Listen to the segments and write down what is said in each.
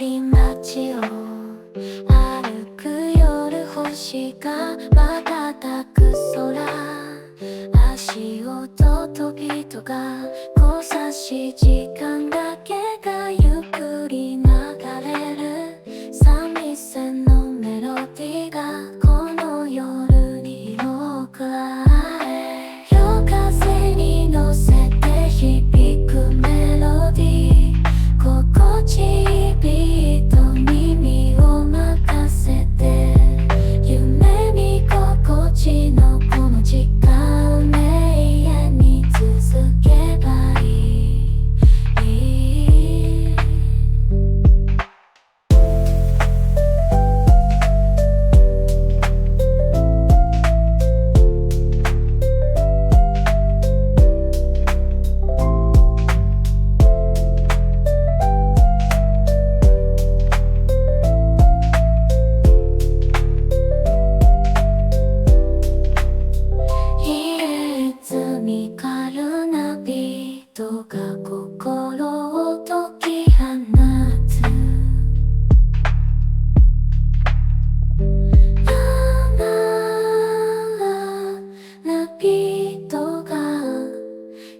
り街を歩く夜、星が瞬く空、足音とビートが交差し、時間だけがゆっくり流れる。三味線のメロディーがこの夜にも加え、夜風に乗せて響くメロディー、心地いいビート、耳を任せて、夢見心地のこの時間、永遠に続けばいい。リズミカルなビートが心を解き放つ。ララなビートが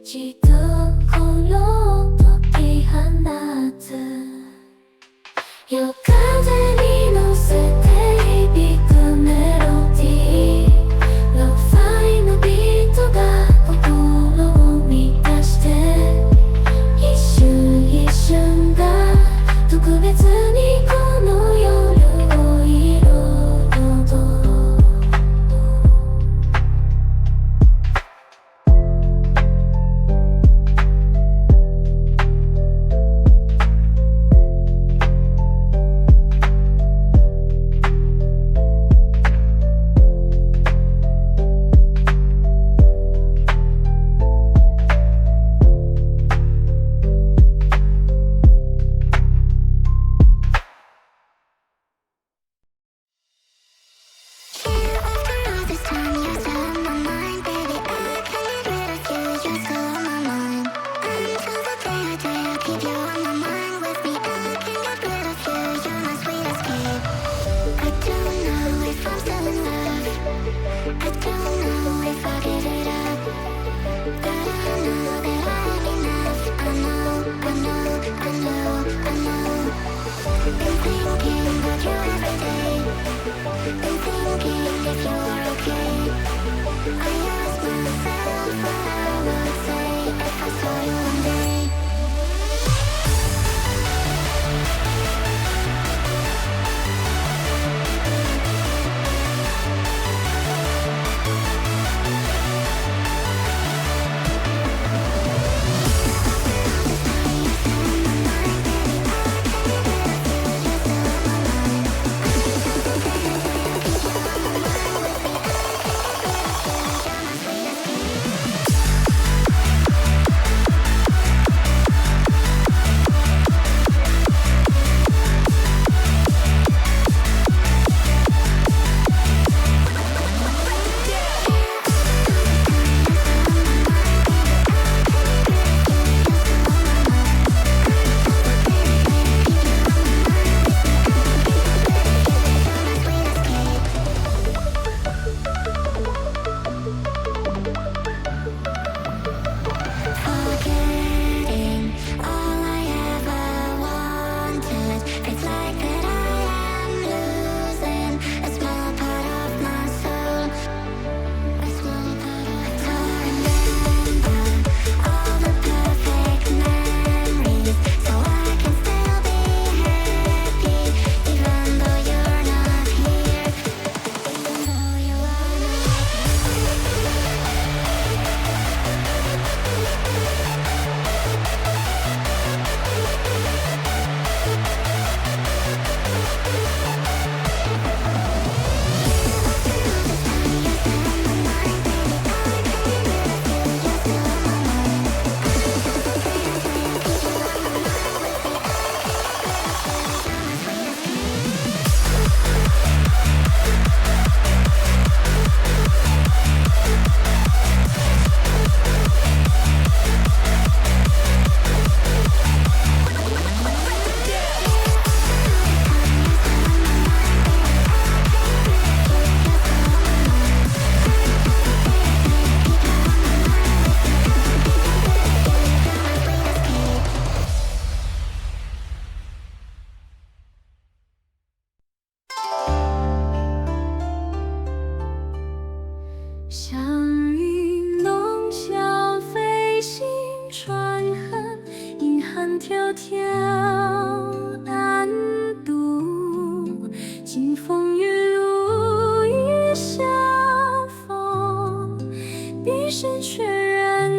じっと心を解き放つ。夜風に乗せて響くメロディー、ロファイのビートが心を満たして、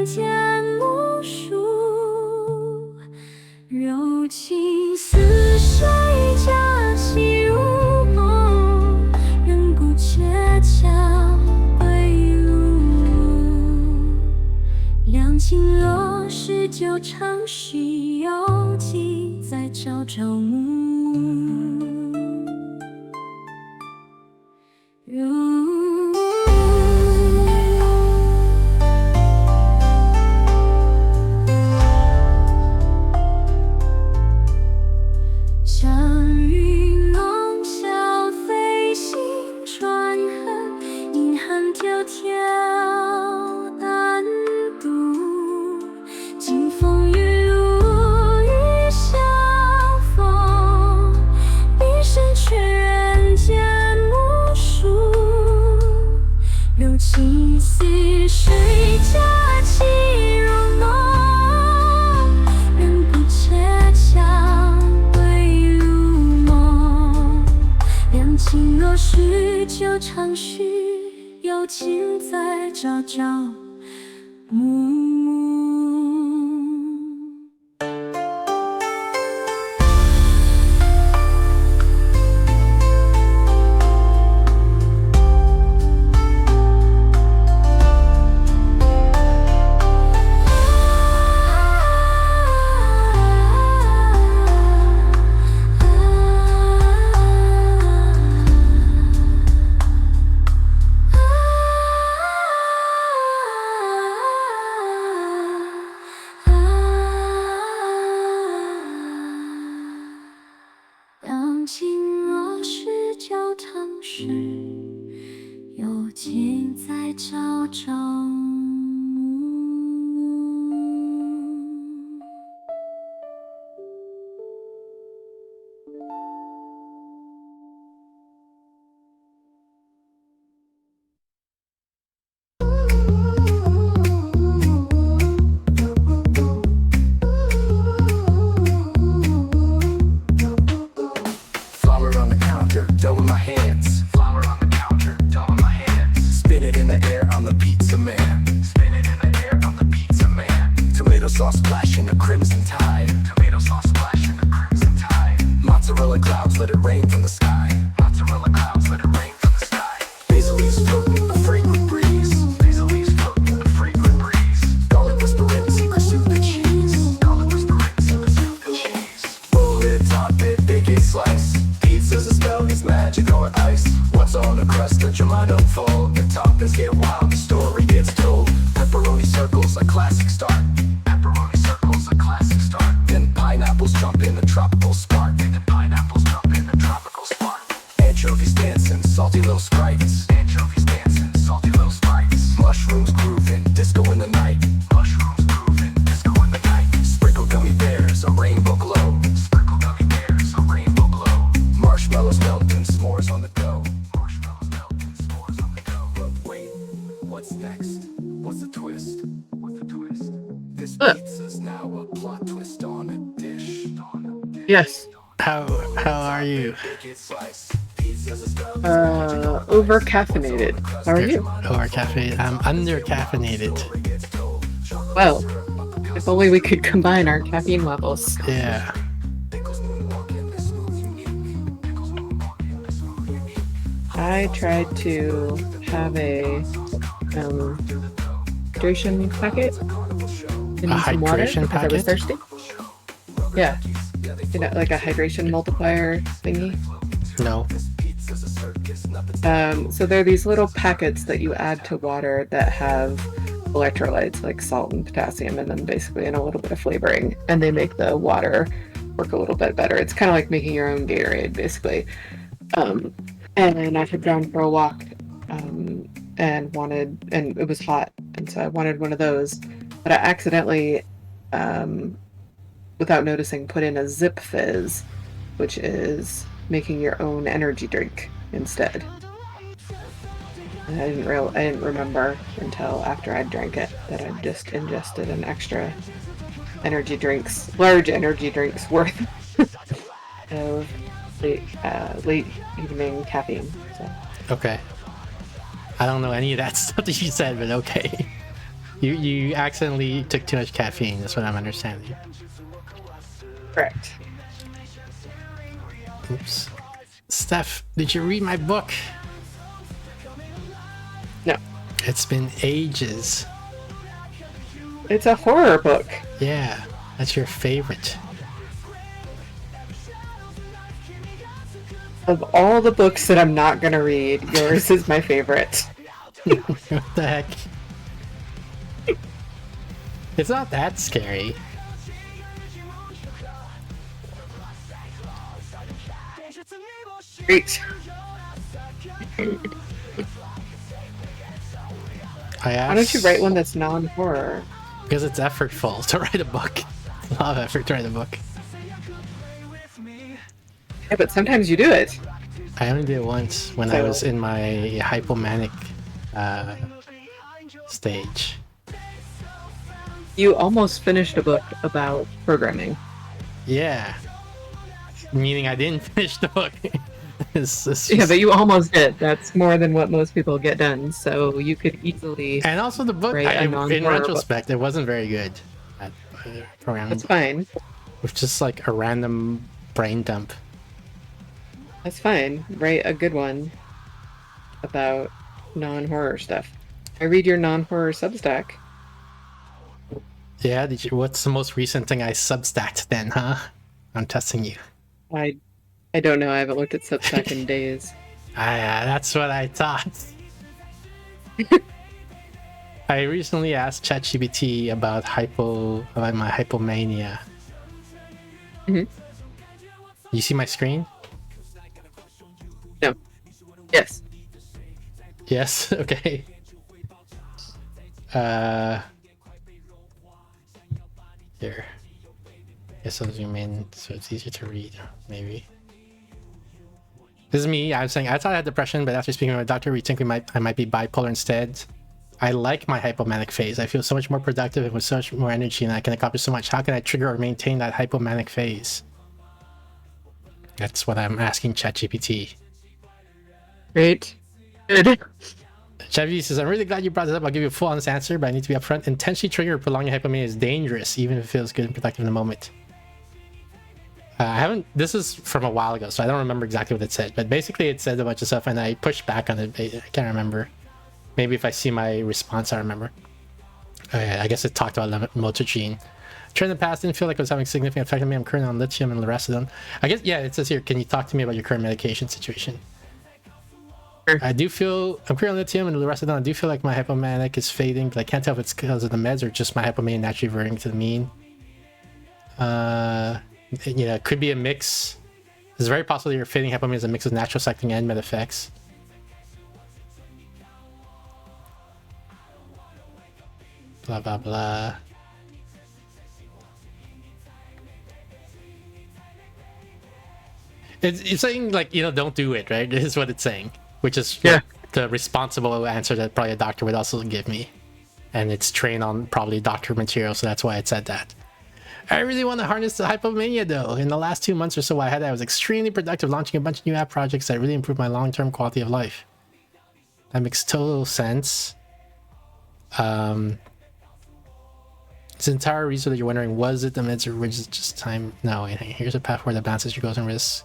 人间无数，柔情似水佳期如梦，人不却将归路。两情若是久长须有寄在朝朝暮。祥云梦晓飞行传恨，银汉迢迢单独。金风玉露与相逢，一生却人间无数。柔情似水佳期如梦，人不且将归路梦。两情若是久长须有寄在朝朝暮。两情若是久长时，有寄在朝朝暮。Flower on the counter, dough in my hands. Flower on the counter, dough in my hands. Spin it in the air, I'm the pizza man. Spin it in the air, I'm the pizza man. Tomato sauce splashing a crimson tide. Tomato sauce splashing a crimson tide. Mozzarella clouds, let it rain from the sky. Mozzarella clouds, let it rain from the sky. Basil leaves floating, a fragrant breeze. Basil leaves floating, a fragrant breeze. Garlic whispering, secret soup and cheese. Garlic whispering, secret soup and cheese. Roll it, top it, bake a slice. Pizza's a spell, it's magic or ice. What's on the crust that your mind unfold? The toppings get wild, the story gets told. Pepperoni circles, a classic start. Pepperoni circles, a classic start. Then pineapples jump in a tropical spark. Then pineapples jump in a tropical spark. Anchovies dancing, salty little sprites. Anchovies dancing, salty little sprites. Mushrooms grooving, disco in the night. Mushrooms grooving, disco in the night. Sprinkle gummy bears, a rainbow glow. Sprinkle gummy bears, a rainbow glow. Marshmallows melting, s'mores on the go. Marshmallows melting, s'mores on the go. But wait, what's next? What's the twist? What's the twist? This pizza's now a plot twist on a dish. Yes. How are you? Over caffeinated. How are you? Over caffeinated. I'm under caffeinated. Well, if only we could combine our caffeine levels. Yeah. I tried to have a hydration packet in A some water hydration because I was packet? thirsty. Yeah, you know, like a hydration multiplier thingy. No. So there are these little packets that you add to water that have electrolytes like salt and potassium, and then basically in a little bit of flavoring, and they make the water work a little bit better. It's kind of like making your own Gatorade, basically. And I had gone for a walk, and it was hot, and so I wanted one of those, but I accidentally, without noticing, put in a Zip Fizz, which is making your own energy drink instead. And I didn't remember until after I drank it that I'd just ingested an extra large energy drinks worth of late evening caffeine. So. Okay. I don't know any of that stuff that you said, but okay. You accidentally took too much caffeine. That's what I'm understanding. Correct. Oops. Steph, did you read my book? No, It's been ages. it's a horror book. Yeah, that's your favorite. Of all the books that I'm not gonna read, yours is my favorite. What the heck? It's not that scary. Great. I asked, Why don't you write one that's non-horror? because it's effortful to write a book. A lot of effort to write a book. Yeah, but sometimes you do it. I only did it once when I So- was in my hypomanic stage. You almost finished a book about programming. Yeah. Meaning I didn't finish the book. It's Yeah, but you almost did. That's more than what most people get done. So you could easily. and also the book, Right, a in non-horror retrospect, it wasn't very good at programming. That's fine. It was just like a random brain dump. That's fine. Write a good one about non-horror stuff. I read your non-horror Substack. Yeah, what's the most recent thing I substacked then, huh? I'm testing you. I don't know. I haven't looked at Substack in days. That's what I thought. I recently asked ChatGPT about my hypomania. Mhm. You see my screen? No. Yes. Yes. Okay. Here. Guess I'll zoom in so it's easier to read. Maybe. This is me. I'm saying I thought I had depression, but after speaking with my doctor, we think I might be bipolar instead. I like my hypomanic phase. I feel so much more productive and with so much more energy, and I can accomplish so much. How can I trigger or maintain that hypomanic phase? That's what I'm asking ChatGPT. Great. Good. ChatGPT says, I'm really glad you brought this up. I'll give you a full honest answer, but I need to be upfront. Intentionally trigger or prolonging hypomania is dangerous, even if it feels good and productive in the moment. This is from a while ago, so I don't remember exactly what it said, but basically it said a bunch of stuff and I pushed back on it. I can't remember. Maybe if I see my response, I remember. I guess it talked about lamotrigine. In the past, didn't feel like it was having significant effect on me. I'm currently on lithium and lorazepam. I guess, yeah, it says here, can you talk to me about your current medication situation? Sure. I'm currently on lithium and lorazepam. I do feel like my hypomanic is fading, but I can't tell if it's because of the meds or just my hypomania naturally reverting to the mean. It could be a mix. It's very possible that your fading hypomania is a mix of natural cycling and med effects. Blah, blah, blah. It's saying, like, don't do it, right? This is what it's saying. Which is the responsible answer that probably a doctor would also give me. And it's trained on probably doctor material, so that's why it said that. I really want to harness the hypomania though. In the last 2 months or so I was extremely productive, launching a bunch of new app projects that really improved my long-term quality of life. That makes total sense. This entire reason that you're wondering, was it the meds or was it just time? No, here's a path forward that balances your goals and risks.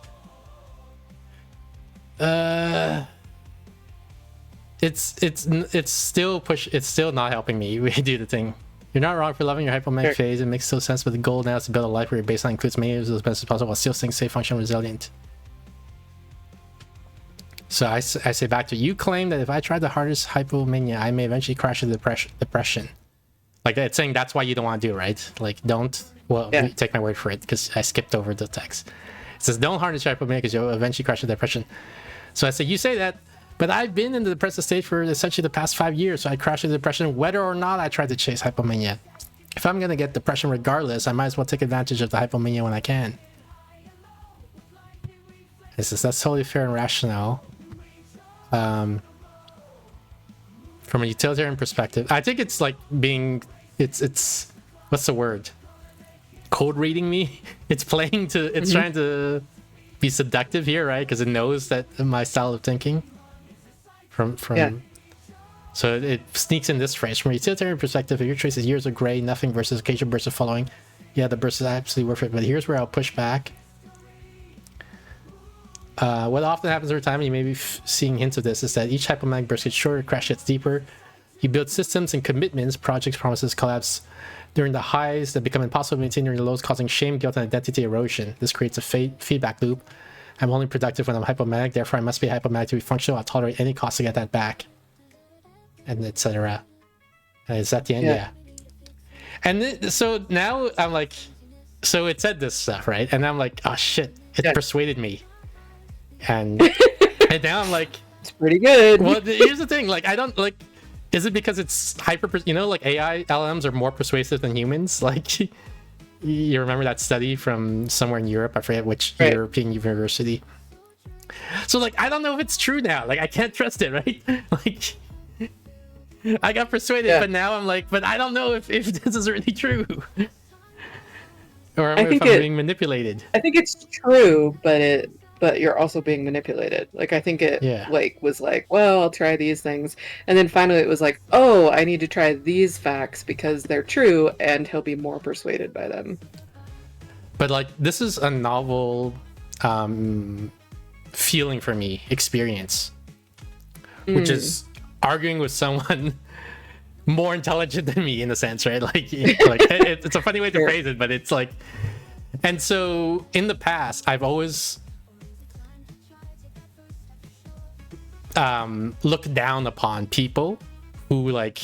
It's still not helping me do the thing. You're not wrong for loving your hypomanic phase. It makes total sense, but the goal now is to build a life where your baseline includes many of those best as possible while still staying safe, functional, resilient. So I say back to you, claim that if I tried to harness hypomania, I may eventually crash into depression. Like, it's saying that's why you don't want to do it, right? Like, don't. Well, take my word for it because I skipped over the text. It says don't harness your hypomania because you'll eventually crash into depression. So I say, you say that, but I've been in the depressive state for essentially the past 5 years, so I crashed into depression whether or not I tried to chase hypomania. If I'm going to get depression regardless, I might as well take advantage of the hypomania when I can. It says that's totally fair and rational. From a utilitarian perspective, I think it's like it's what's the word? Code reading me. It's trying to be seductive here, right? Because it knows that my style of thinking. So So it sneaks in this phrase. From a utilitarian perspective, if your choice is years of gray, nothing versus occasional bursts of following, yeah, the burst is absolutely worth it. But here's where I'll push back. What often happens over time, and you may be seeing hints of this, is that each hypomanic burst gets shorter, crash gets deeper. You build systems and commitments, projects, promises collapse during the highs that become impossible to maintain during the lows, causing shame, guilt, and identity erosion. This creates a feedback loop. I'm only productive when I'm hypomanic, therefore I must be hypomanic to be functional. I'll tolerate any cost to get that back. And etc. Is that the end? Yeah. And so now I'm like, so it said this stuff, right? And I'm like, oh shit, it persuaded me. And and now I'm like, it's pretty good. Well, here's the thing, like I don't like, is it because it's like AI LLMs are more persuasive than humans? Like you remember that study from somewhere in Europe, I forget which European university. So like I don't know if it's true now. Like I can't trust it, right? Like I got persuaded, but now I'm like, but I don't know if this is really true. Or if I'm being manipulated. I think it's true, but you're also being manipulated. Like I think it was like, well, I'll try these things, and then finally it was like, oh, I need to try these facts because they're true, and he'll be more persuaded by them. But like this is a novel feeling for me, experience, which is arguing with someone more intelligent than me in a sense, right? Like it's a funny way to phrase it, but it's like, and so in the past I've always looked down upon people who like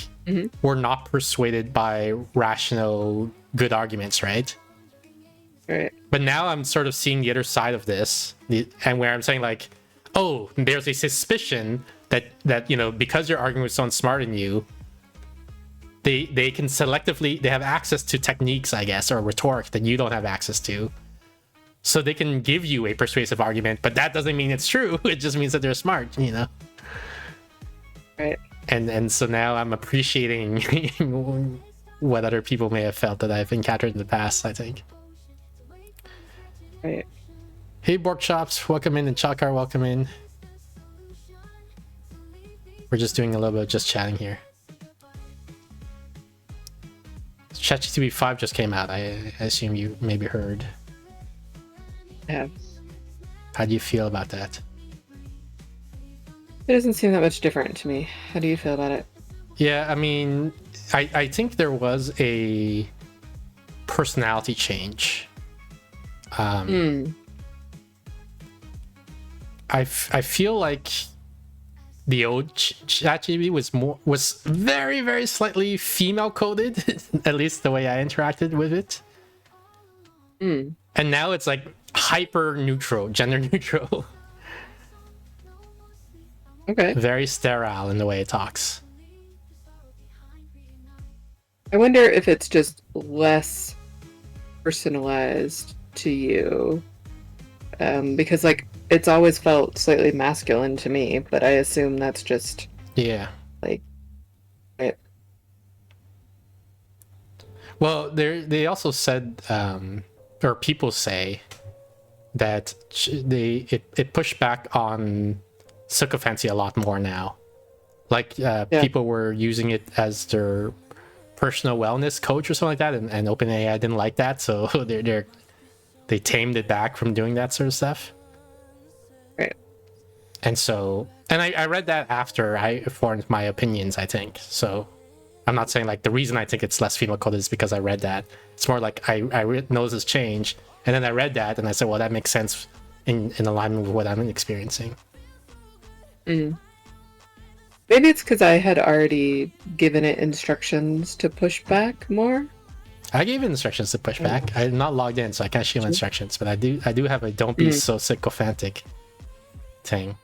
were not persuaded by rational good arguments, right? But now I'm sort of seeing the other side of this, and where I'm saying like, oh, there's a suspicion that because you're arguing with someone smarter than you, they can selectively, they have access to techniques, I guess, or rhetoric that you don't have access to, so they can give you a persuasive argument, but that doesn't mean it's true. It just means that they're smart, right? And so now I'm appreciating what other people may have felt that I've encountered in the past, I think. Right. Hey Bork Shops, welcome in, and Chalkar, welcome in. We're just doing a little bit of just chatting here. ChatGPT 5 just came out. I assume you maybe heard. Yeah. How do you feel about that? It doesn't seem that much different to me. How do you feel about it? Yeah, I mean, I think there was a personality change. I feel like the old ChatGPT was very, very slightly female coded, at least the way I interacted with it. And now it's like hyper neutral, gender neutral. Okay. Very sterile in the way it talks. I wonder if it's just less personalized to you. Because like it's always felt slightly masculine to me, but I assume that's just like right. Well, they also said, or people say that it pushed back on sycophancy a lot more now. Like people were using it as their personal wellness coach or something like that, and OpenAI didn't like that, so they tamed it back from doing that sort of stuff. Right. And so, and I read that after I formed my opinions, I think. So I'm not saying like the reason I think it's less female coded is because I read that. It's more like I noticed this change, and then I read that and I said, well, that makes sense in alignment with what I'm experiencing. Maybe it's because I had already given it instructions to push back more. I gave it instructions to push back. I'm not logged in, so I can't show instructions, but I do have a don't be so sycophantic thing.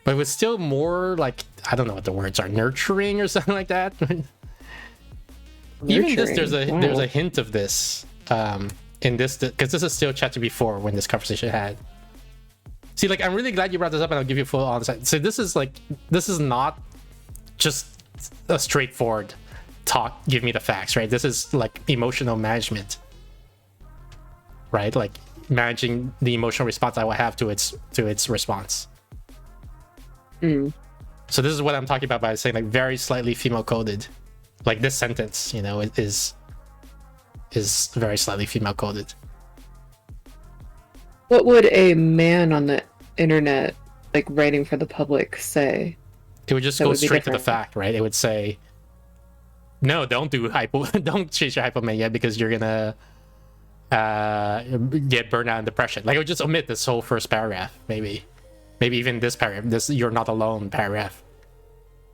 But it was still more like, I don't know what the words are, nurturing or something like that. Even this, there's a hint of this in this, because this is still ChatGPT 4 when this conversation had. See, like, I'm really glad you brought this up, and I'll give you full honest. So this is not just a straightforward talk, give me the facts, right? This is like emotional management, right? Like managing the emotional response I will have to its response. So this is what I'm talking about by saying like very slightly female coded. Like this sentence, you know, is very slightly female coded. What would a man on the internet, like writing for the public, say? It would just That go would be straight to the different. fact, right? It would say, no, don't do don't chase your hypomania because you're gonna get burnout and depression. Like, it would just omit this whole first paragraph, maybe even this paragraph, this "you're not alone" paragraph.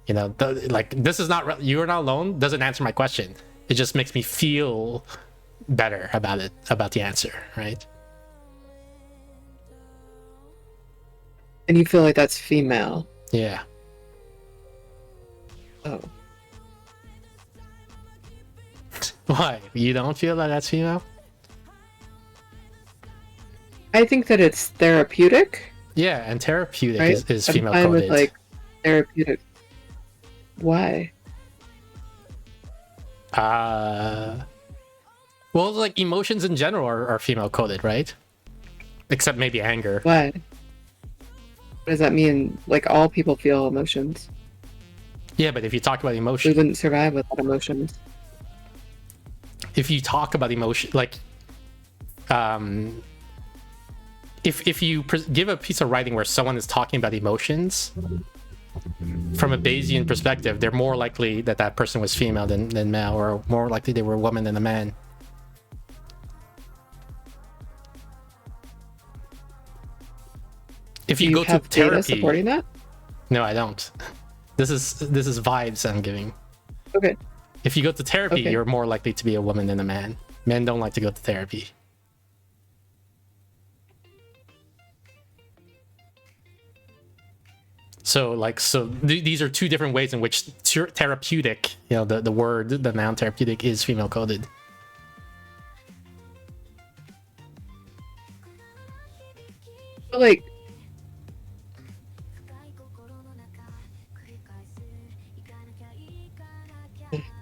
You know, like, this is not "you're not alone" doesn't answer my question. It just makes me feel better about it, about the answer, right? And you feel like that's female. Yeah. Oh. Why? You don't feel that that's female? I think that it's therapeutic. Yeah, and therapeutic Right? is I'm female fine coded. with like therapeutic. Why? Well, like, emotions in general are female coded, right? Except maybe anger. Why? What does that mean? Like, all people feel emotions. Yeah, but if you talk about We emotion, wouldn't survive without emotions. if you talk about emotion, like, if you give a piece of writing where someone is talking about emotions from a Bayesian perspective, they're more likely that that person was female than male, or more likely they were a woman than a man. If you Do go have to data therapy, supporting that? no, I don't. This is vibes I'm giving. Okay. If you go to therapy, Okay. you're more likely to be a woman than a man. Men don't like to go to therapy. So, like, these are two different ways in which therapeutic, you know, the word, the noun therapeutic is female coded. But like,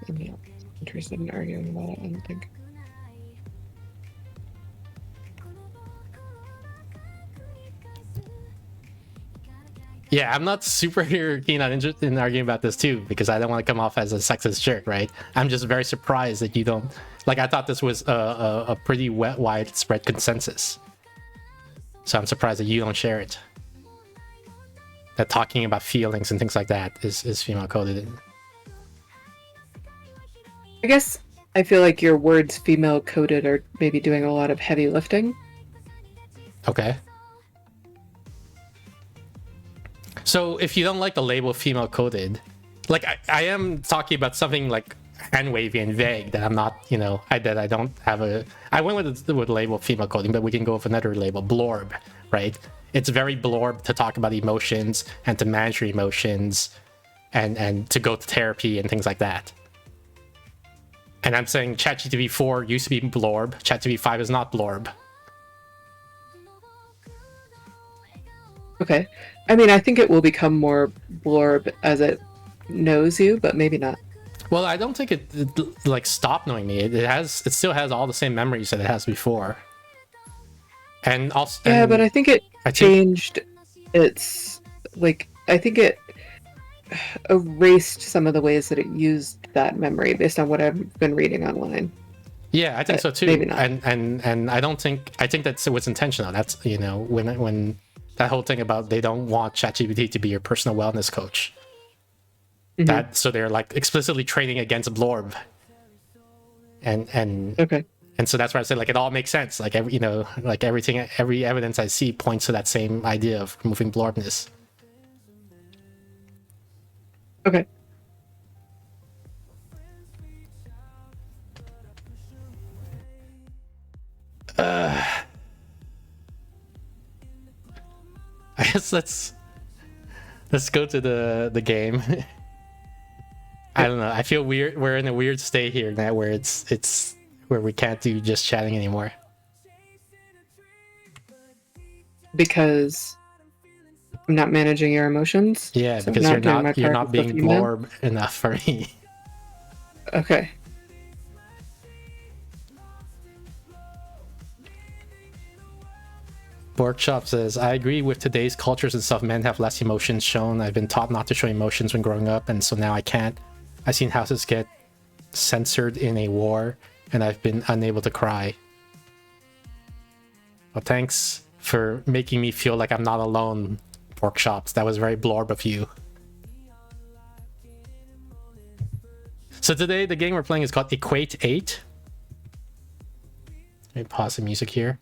I'm not interested in arguing about it, I don't think. Yeah, I'm not super keen on interested in arguing about this too, because I don't want to come off as a sexist jerk, right? I'm just very surprised that you don't, like, I thought this was a pretty widespread consensus. So I'm surprised that you don't share it. That talking about feelings and things like that is female coded. I guess I feel like your words female coded are maybe doing a lot of heavy lifting. Okay. So if you don't like the label female coded, like, I am talking about something like hand wavy and vague that I'm not, you know, that I don't have a. I went with the label female coding, but we can go with another label, blorb, right? It's very blorb to talk about emotions and to manage your emotions and to go to therapy and things like that. And I'm saying ChatGPT 4 used to be blorb, ChatGPT 5 is not blorb. Okay. I mean, I think it will become more blorb as it knows you, but maybe not. Well, I don't think it like stopped knowing me. It still has all the same memories that it has before. And also, Yeah, but I think it I think- changed its, like, I think it erased some of the ways that it used that memory based on what I've been reading online. Yeah, I think so too. Maybe not. And I don't think, I think that it was intentional. That's, you know, when that whole thing about they don't want ChatGPT to be your personal wellness coach. Mhm. That, so they're like explicitly training against blorb. And Okay. and so that's why I say, like, it all makes sense. Like, every, you know, like everything, every evidence I see points to that same idea of removing blorbness. Okay. I guess let's go to the game. I don't know. I feel weird. We're in a weird state here now, where it's where we can't do just chatting anymore. Because I'm not managing your emotions. Yeah, so I'm because doing my you're part not as the being female? blorb enough for me. Okay. Workshop says, I agree with today's cultures and stuff. Men have less emotions shown. I've been taught not to show emotions when growing up, and so now I can't. I've seen houses get censored in a war, and I've been unable to cry. Well, thanks for making me feel like I'm not alone, Workshops. That was very blorb of you. So today, the game we're playing is called equ8. Let me pause the music here.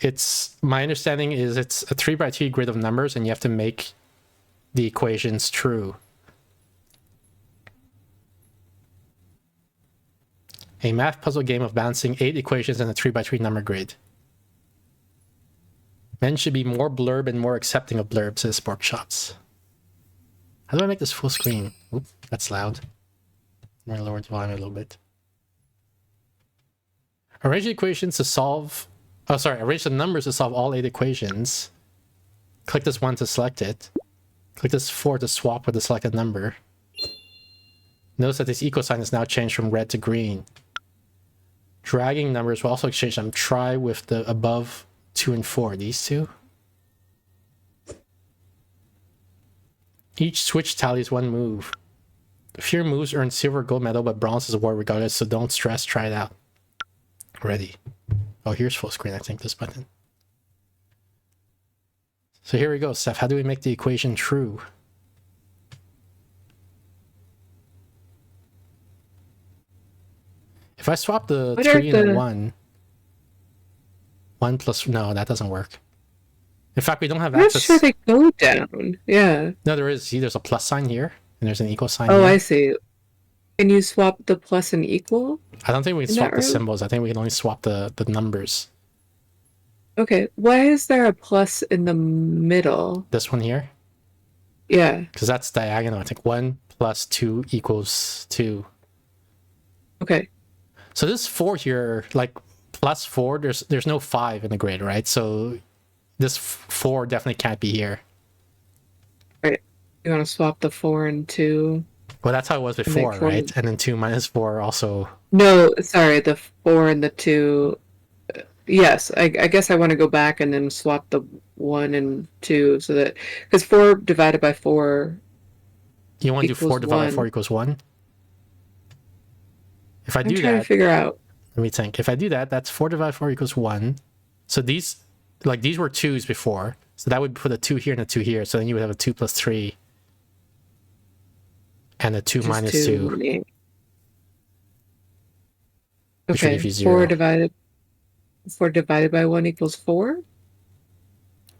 It's, my understanding is it's a 3x3 grid of numbers, and you have to make the equations true. A math puzzle game of balancing 8 equations in a 3x3 number grid. Men should be more blurb and more accepting of blurbs, says Workshops. How do I make this full screen? Oop, that's loud. I'm going to lower the volume a little bit. Arrange the equations to solve... Oh, sorry. Arrange the numbers to solve all 8 equations. Click this 1 to select it. Click this 4 to swap with the selected number. Notice that this equal sign is now changed from red to green. Dragging numbers will also exchange them. Try with the above 2 and 4. These two. Each switch tallies 1 move. Fewer moves earn silver, gold medal, but bronze is a award regardless, so don't stress, try it out. Ready. Oh, here's full screen, I think, this button. So here we go, Steph. How do we make the equation true? If I swap the 3 and the 1... 1 plus... No, that doesn't work. In fact, we don't have access... I'm not sure they go down. Yeah. No, there is. See, there's a plus sign here, and there's an equal sign Oh, here. I see. Can you swap the plus and equal? I don't think we can swap the symbols. I think we can only swap the numbers. Okay. Why is there a plus in the middle? This one here? Yeah. Because that's diagonal. I think 1 plus 2 equals 2. Okay. So this 4 here, like plus 4, there's no 5 in the grid, right? So this 4 definitely can't be here. Right. You want to swap the 4 and 2? Well, that's how it was before, right? And then 2 minus 4 also... No, sorry, the 4 and the 2... Yes, I guess I want to go back and then swap the 1 and 2 so that... Because 4 divided by 4 You want to do 4 divided by 4 equals 1? If I do that... I'm trying to figure out. Let me think. If I do that, that's 4 divided by 4 equals 1. So these... Like, these were 2's before. So that would put a 2 here and a 2 here. So then you would have a 2 plus 3. And a 2 minus 2. Okay, 4 divided by 1 equals 4?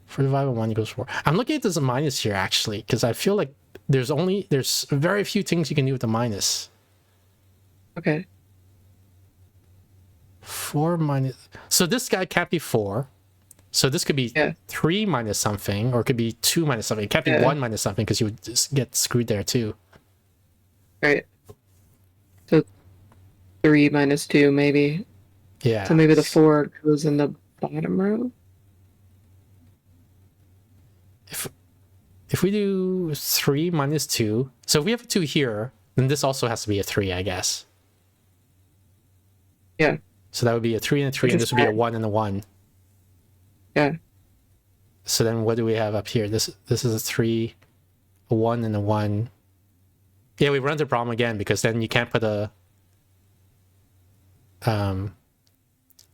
4 divided by 1 equals 4. I'm looking at this as a minus here, actually, because I feel like there's very few things you can do with the minus. Okay. 4 minus... So this guy can't be 4. So this could be 3 minus something, or it could be 2 minus something. It can't be 1 minus something, because you would just get screwed there, too. Right. So 3 minus 2, maybe. Yeah. So maybe the 4 goes in the bottom row? If we do 3 minus 2... So if we have a 2 here, then this also has to be a 3, I guess. Yeah. So that would be a 3 and a 3, and this would be a 1 and a 1. Yeah. So then what do we have up here? This is a 3, a 1, and a 1. Yeah, we run into the problem again, because then you can't put a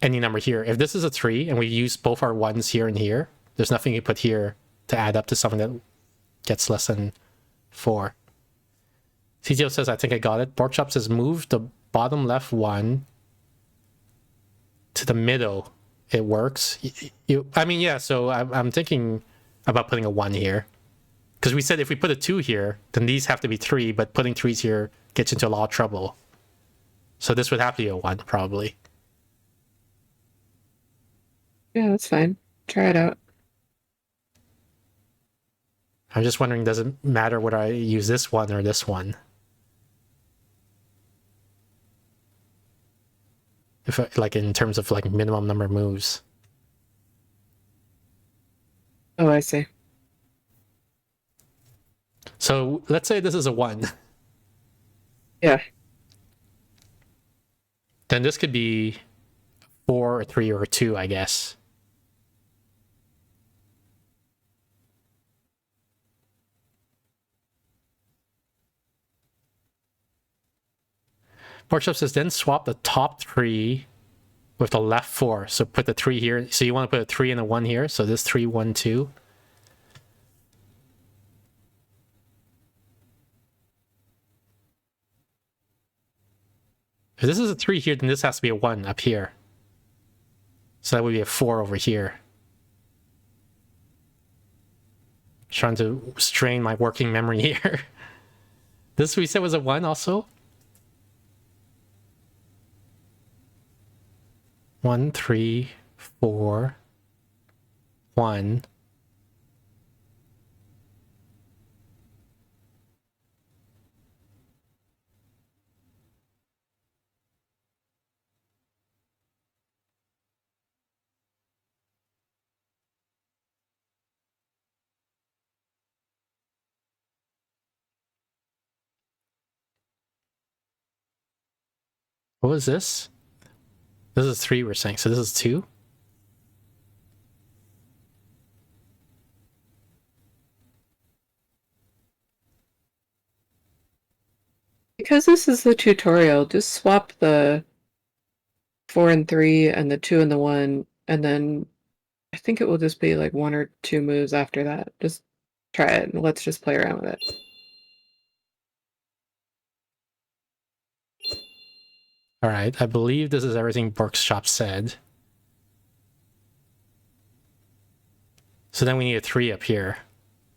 any number here. If this is a 3 and we use both our 1s here and here, there's nothing you put here to add up to something that gets less than 4. CTO says, I think I got it. Workshop says, move the bottom left 1 to the middle. It works. I mean, yeah, so I'm thinking about putting a 1 here. Because we said if we put a 2 here, then these have to be 3, but putting 3s here gets into a lot of trouble. So this would have to be a 1, probably. Yeah, that's fine. Try it out. I'm just wondering, does it matter whether I use this one or this one? If like in terms of like minimum number of moves. Oh, I see. So let's say this is a 1. Yeah. Then this could be 4 or 3 or 2, I guess. Porkchop says then swap the top 3 with the left 4. So put the 3 here. So you want to put a 3 and a 1 here. So this 3, 1, 2. If this is a 3 here, then this has to be a 1 up here. So that would be a 4 over here. Trying to strain my working memory here. This we said was a 1 also? 1, 3, 4, 1. What was this? This is 3 we're saying, so this is 2? Because this is the tutorial, just swap the 4 and 3 and the 2 and the 1, and then I think it will just be like 1 or 2 moves after that. Just try it and let's just play around with it. All right, I believe this is everything Workshop said. So then we need a 3 up here,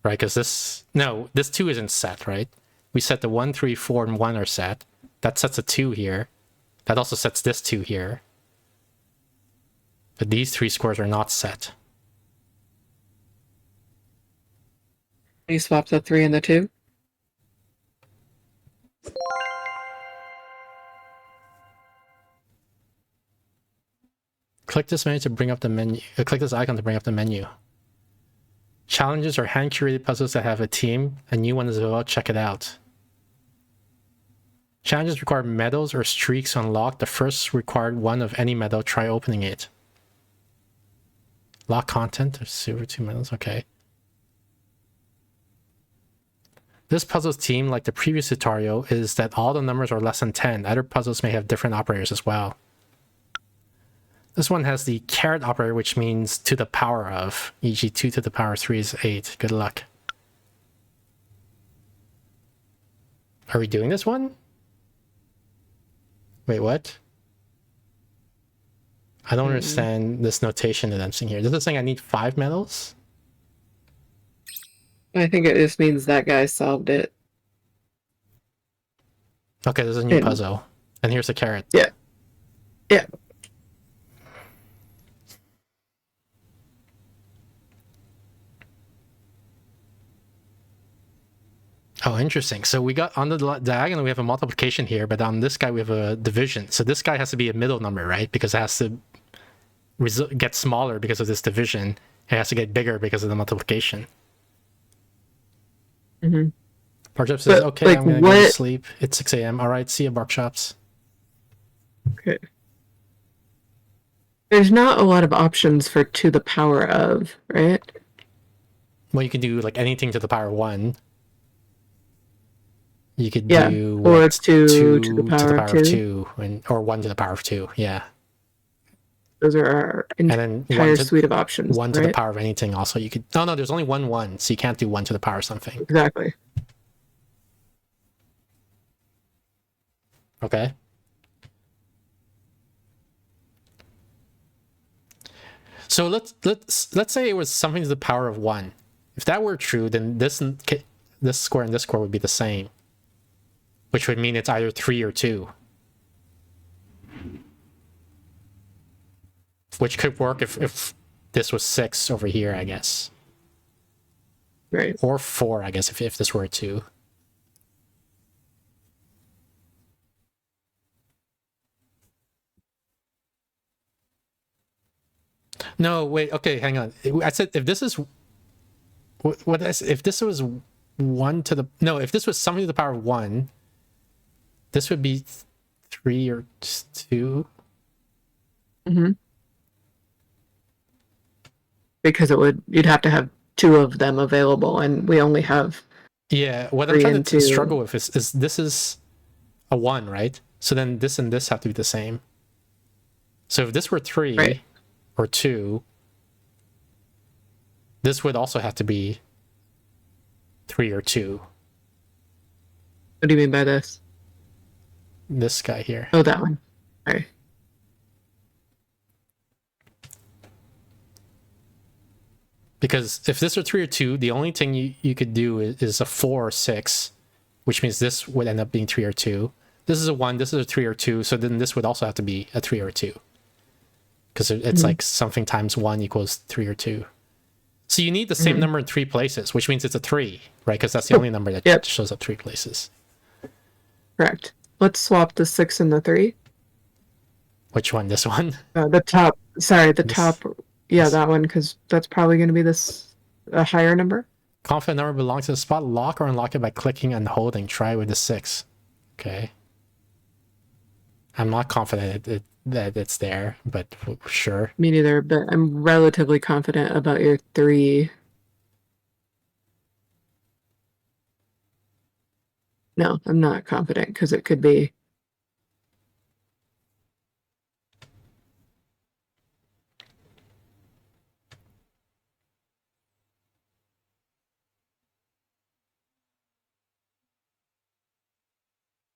right? Because this 2 isn't set, right? We set the 1, 3, 4, and 1 are set. That sets a 2 here. That also sets this 2 here. But these 3 squares are not set. You swap the 3 and the 2? Click this menu to bring up the menu. Click this icon to bring up the menu. Challenges are hand-curated puzzles that have a theme. A new one is available. Check it out. Challenges require medals or streaks to unlock. The first required one of any medal. Try opening it. Lock content. There's silver 2 medals. Okay. This puzzle's theme, like the previous tutorial, is that all the numbers are less than 10. Other puzzles may have different operators as well. This one has the caret operator, which means to the power of, e.g. 2 to the power 3 is 8. Good luck. Are we doing this one? Wait, what? I don't understand this notation that I'm seeing here. This is saying I need 5 medals? I think it just means that guy solved it. Okay, there's a new puzzle. And here's the caret. Yeah. Yeah. Oh, interesting. So we got on the diagonal, we have a multiplication here, but on this guy, we have a division. So this guy has to be a middle number, right? Because it has to get smaller because of this division. It has to get bigger because of the multiplication. Mm-hmm. Barkshops says, okay, like, I'm going to go to sleep. It's 6 a.m. All right, see you, Barkshops. Okay. There's not a lot of options for to the power of, right? Well, you can do like anything to the power 1. You could do or it's 2 to the power of 2, or 1 to the power of 2. Yeah. Those are our entire suite of options. 1 to the power of anything. Also, you could. No, there's only 1, so you can't do 1 to the power of something. Exactly. Okay. So let's say it was something to the power of 1. If that were true, then this square and this square would be the same, which would mean it's either 3 or 2. Which could work if this was 6 over here, I guess. Right. Or 4, I guess, if this were a 2. No, wait, okay, hang on. I said if this is... if this was 1 to the... No, if this was something to the power of 1, this would be 3 or 2. Mm-hmm. Because you'd have to have 2 of them available, and we only have... Yeah, what I'm trying to struggle with is this is a 1, right? So then this and this have to be the same. So if this were 3 Right. or 2, this would also have to be 3 or 2. What do you mean by this? This guy here. Oh, that one. Sorry. Because if this were 3 or 2, the only thing you could do is a 4 or 6, which means this would end up being 3 or 2. This is a 1, this is a 3 or 2, so then this would also have to be a 3 or 2. Because it's like something times 1 equals 3 or 2. So you need the same number in 3 places, which means it's a 3, right? Because that's the only number that shows up 3 places. Correct. Let's swap the 6 and the 3. Which one? This one? The top. Sorry, the top. Yeah, that one, because that's probably going to be a higher number. Confident number belongs to the spot. Lock or unlock it by clicking and holding. Try with the 6. Okay. I'm not confident that it's there, but sure. Me neither, but I'm relatively confident about your 3. No, I'm not confident because it could be.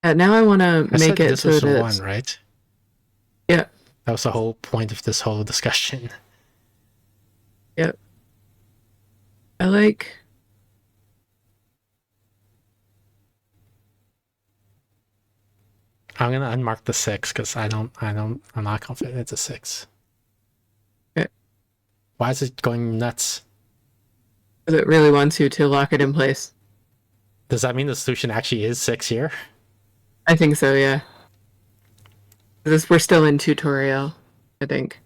Now I want to make it this so was that a 1, right? Yeah. That was the whole point of this whole discussion. Yep. I like. I'm gonna unmark the 6 because I'm not confident it's a 6. Okay. Why is it going nuts? Because it really wants you to lock it in place. Does that mean the solution actually is 6 here? I think so, yeah. We're still in tutorial, I think.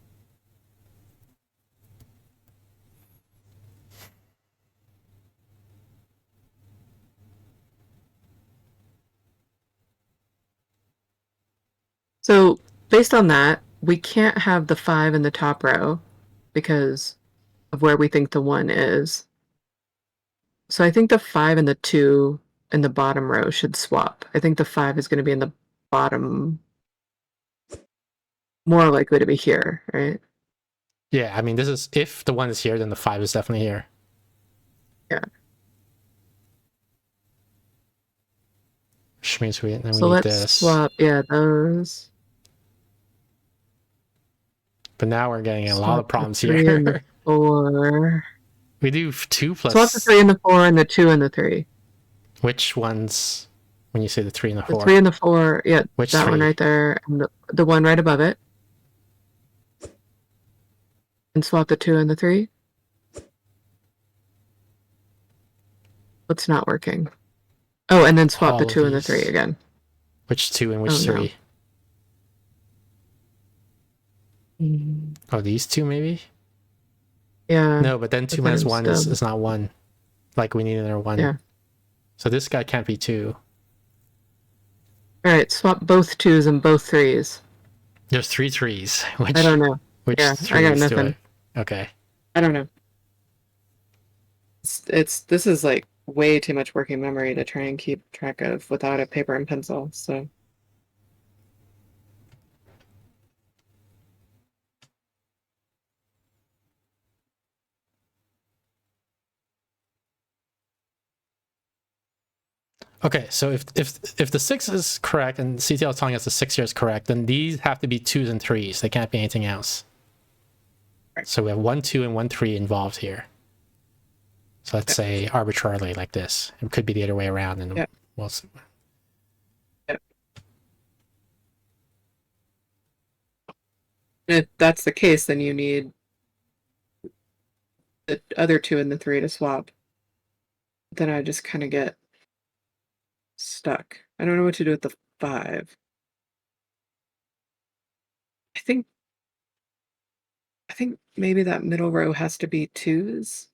So based on that, we can't have the 5 in the top row because of where we think the 1 is. So I think the 5 and the 2 in the bottom row should swap. I think the 5 is going to be in the bottom, more likely to be here, right? Yeah, I mean, this is, if the 1 is here, then the 5 is definitely here. Yeah. Which means we need let's swap, those. But now we're getting a lot of problems the 3 here. And the 4. We do 2 plus... Swap the 3 and the 4 and the 2 and the 3. Which ones, when you say the 3 and the 4? The 3 and the 4, yeah, Which that 3? one right there, and the one right above it. And swap the 2 and the 3. What's not working? Oh, and then swap All the 2 of and the these. 3 again. Which 2 and which 3? No. Oh, these 2 maybe? Yeah. No, but then 2 minus 1 is not 1. Like, we need another 1. Yeah. So this guy can't be 2. Alright, swap both 2s and both 3s. There's 3 3s. Which, I don't know. Which Yeah, I got nothing. Okay. I don't know. This is like way too much working memory to try and keep track of without a paper and pencil, so. Okay, so if the 6 is correct and CTL is telling us the 6 here is correct, then these have to be 2s and 3s. They can't be anything else. Right. So we have 1 2 and 1 3 involved here. So let's say arbitrarily like this. It could be the other way around, and we'll see. If that's the case, then you need the other 2 and the 3 to swap. Then I just kind of get stuck. I don't know what to do with the 5. I think maybe that middle row has to be 2s.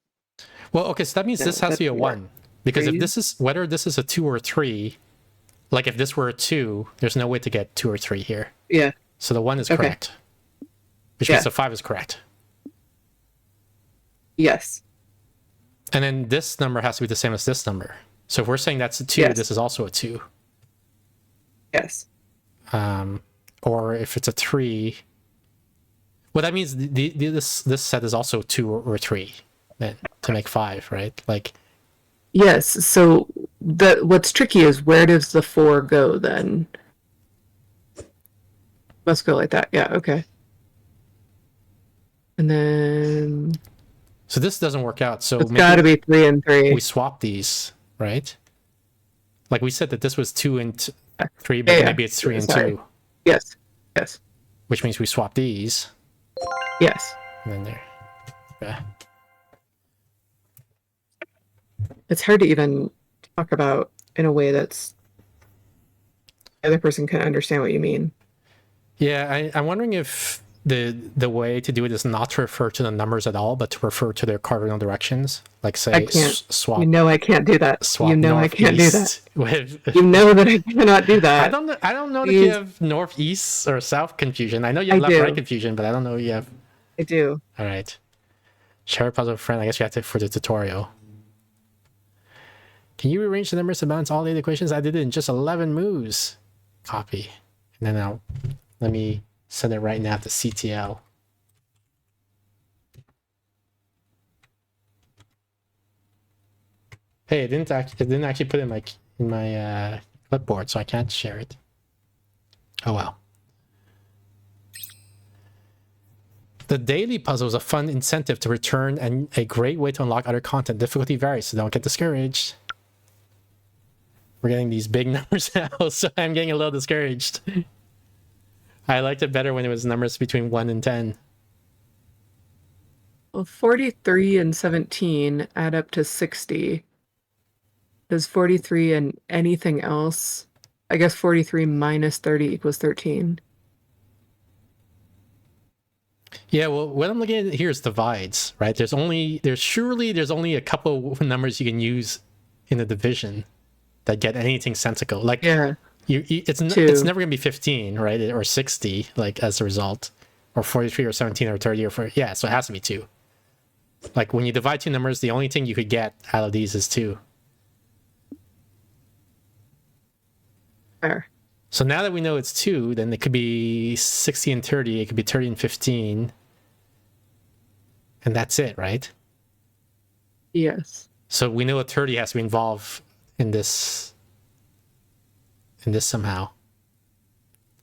Well, okay, so that means this has to be a 1. Because if this is, whether this is a 2 or a 3, like if this were a 2, there's no way to get 2 or 3 here. Yeah. So the 1 is correct. Which means the 5 is correct. Yes. And then this number has to be the same as this number. So if we're saying that's a 2, this is also a 2. Yes. Or if it's a 3, well, that means this set is also 2 or 3 then to make 5, right? Like, yes. So what's tricky is where does the 4 go then? Must go like that. Yeah. Okay. And then so this doesn't work out. So it's got to be 3 and 3. we swap these, right? Like we said that this was 2 and 3, but maybe it's 3 and 2. Yes. Yes. Which means we swap these. Yes. And then there. Yeah. It's hard to even talk about in a way that's the other person can understand what you mean. Yeah, I'm wondering if the way to do it is not to refer to the numbers at all, but to refer to their cardinal directions. Like say I can't. Swap. You know I can't do that. Swap You know I can't do that. With, you know that I cannot do that. I don't know that you have northeast or south confusion. I know you have left right confusion, but I don't know you have. I do. All right. Share a puzzle friend. I guess you have to for the tutorial. Can you rearrange the numbers to balance all the equations? I did it in just 11 moves. Copy. And then now, let me send it right now to CTL. Hey, it didn't actually put it in my clipboard, so I can't share it. Oh well. The daily puzzle is a fun incentive to return and a great way to unlock other content. Difficulty varies, so don't get discouraged. We're getting these big numbers now, so I'm getting a little discouraged. I liked it better when it was numbers between 1 and 10. Well, 43 and 17 add up to 60. Does 43 and anything else? I guess 43 minus 30 equals 13. Yeah, well, what I'm looking at here is divides, right? There's only a couple of numbers you can use in a division that get anything sensical. Like, yeah, it's never gonna be 15, right? Or 60, like as a result, or 43 or 17 or 30 or 40. Yeah, so it has to be 2. Like when you divide 2 numbers, the only thing you could get out of these is 2. Fair. So now that we know it's 2, then it could be 60 and 30. It could be 30 and 15. And that's it, right? Yes. So we know a 30 has to be involved in this somehow.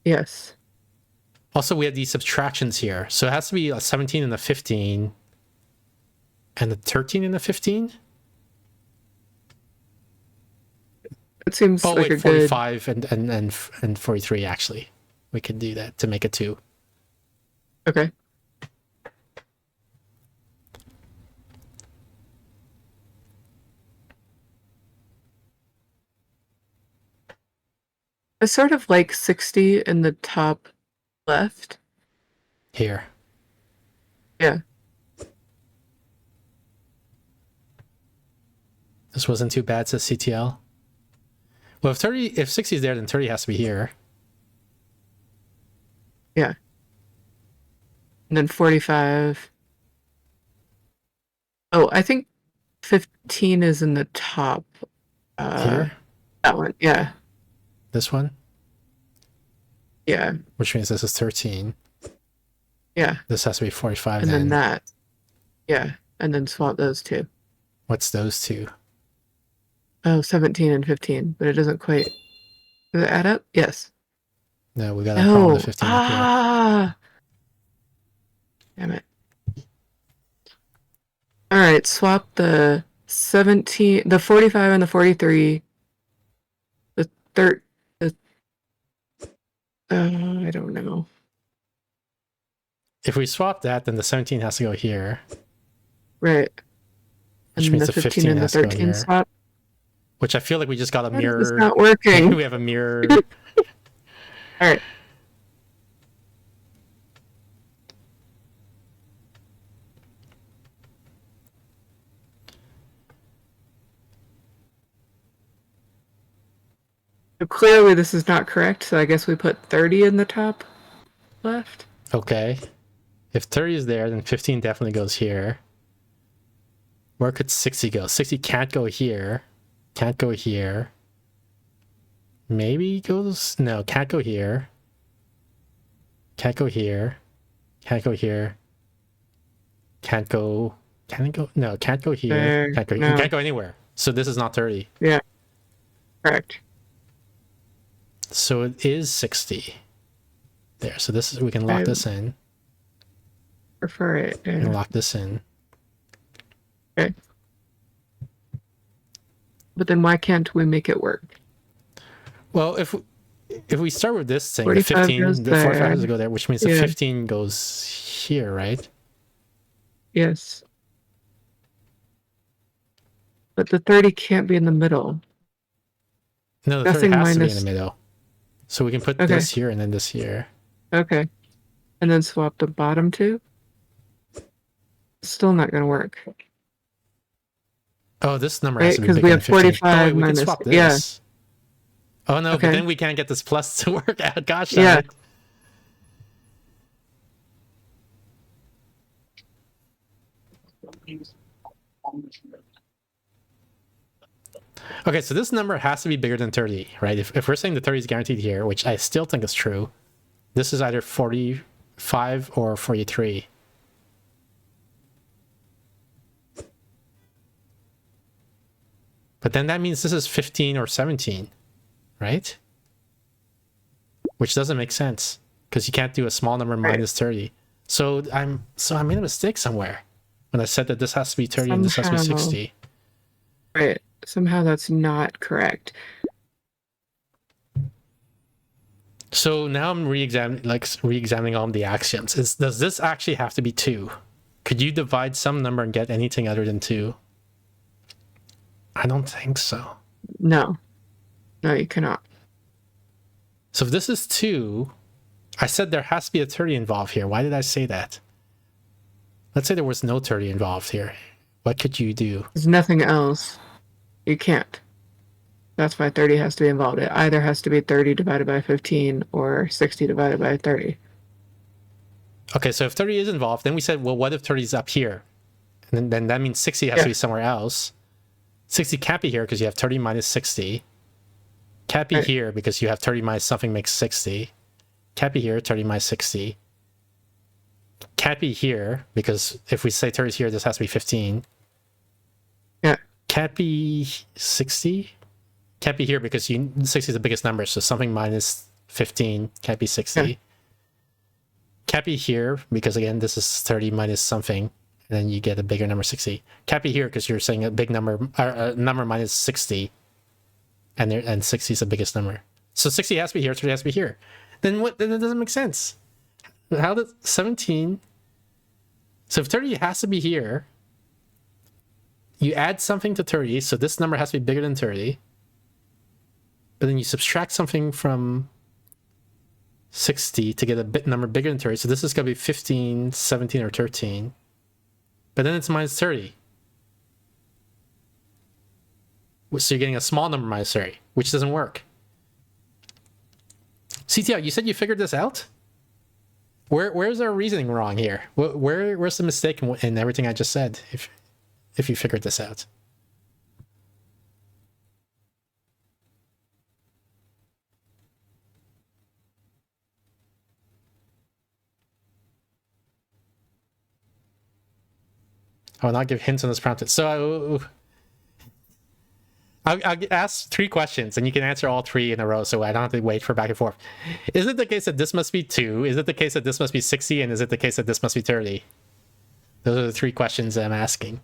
Yes. Also, we have these subtractions here. So it has to be a 17 and a 15. And a 13 and a 15? It seems like a 45 and 43, actually. We could do that to make it 2. Okay. I sort of like 60 in the top left. Here. Yeah. This wasn't too bad, says CTL. Well, if 60 is there, then 30 has to be here. Yeah. And then 45. Oh, I think 15 is in the top. Here? That one, yeah. This one? Yeah. Which means this is 13. Yeah. This has to be 45 and then that. Yeah. And then swap those 2. What's those 2? Oh, 17 and 15, but it doesn't quite. Does it add up? Yes. No, we gotta follow the 15 up here. Ah! Damn it. Alright, swap the 17, the 45 and the 43. The third. I don't know. If we swap that, then the 17 has to go here. Right. Which and means the the 15 and the has to go 13 here. swap. Which I feel like we just got a mirror. It's not working. We have a mirror. Alright. So clearly this is not correct, so I guess we put 30 in the top left. Okay. If 30 is there, then 15 definitely goes here. Where could 60 go? 60 can't go here. Can't go here. Maybe goes... No, can't go here. Can't go here. Can't go here. Can't go. Can it go? No, can't go here. There. Can't go. No. Can't go anywhere. So this is not 30. Yeah. Correct. So it is 60. There. So this is, we can lock this in. Prefer it. Yeah. And lock this in. Okay. But then why can't we make it work? Well, if we start with this thing, the 45 15, goes the 45 there. has to go there, which means the Yeah. 15 goes here, right? Yes. But the 30 can't be in the middle. No, the 30 Nothing has to be in minus- the middle. So we can put Okay. this here and then this here. Okay. And then swap the bottom two? Still not going to work. Oh, this number Right, has to be 'cause bigger we than have 15. 45 oh, wait, we minus- can swap yeah. this. Oh, no, Okay. but then we can't get this plus to work out. Gosh, Yeah. damn it. Okay, so this number has to be bigger than 30, right? If we're saying the 30 is guaranteed here, which I still think is true, this is either 45 or 43. But then that means this is 15 or 17, right? Which doesn't make sense because you can't do a small number minus 30. So I made a mistake somewhere when I said that this has to be 30 and this has to be Somehow. 60. Right. Somehow that's not correct. So now I'm re-examining all the axioms. Does this actually have to be 2? Could you divide some number and get anything other than 2? I don't think so. No. No, you cannot. So if this is 2, I said there has to be a 30 involved here. Why did I say that? Let's say there was no 30 involved here. What could you do? There's nothing else. You can't. That's why 30 has to be involved. It either has to be 30 divided by 15 or 60 divided by 30. Okay, so if 30 is involved, then we said, well, what if 30 is up here? And then that means 60 has to be somewhere else. 60 can't be here because you have 30 minus 60. Can't be here because you have 30 minus something makes 60. Can't be here, 30 minus 60. Can't be here because if we say 30 is here, this has to be 15. Yeah. Can't be 60. Can't be here because 60 is the biggest number, so something minus 15 can't be 60. Yeah. Can't be here because again, this is 30 minus something, and then you get a bigger number, 60. Can't be here because you're saying a big number, or a number minus 60, and 60 is the biggest number. So 60 has to be here, 30 has to be here. Then what? Then it doesn't make sense. How does 17? So if 30 has to be here, you add something to 30, so this number has to be bigger than 30. But then you subtract something from 60 to get a bit number bigger than 30. So this is going to be 15, 17, or 13. But then it's minus 30. So you're getting a small number minus 30, which doesn't work. CTL, you said you figured this out? Where's our reasoning wrong here? Where's the mistake in everything I just said, if you figured this out? I will not give hints on this prompted. So I'll ask 3 questions, and you can answer all 3 in a row, so I don't have to wait for back and forth. Is it the case that this must be 2? Is it the case that this must be 60? And is it the case that this must be 30? Those are the 3 questions I'm asking.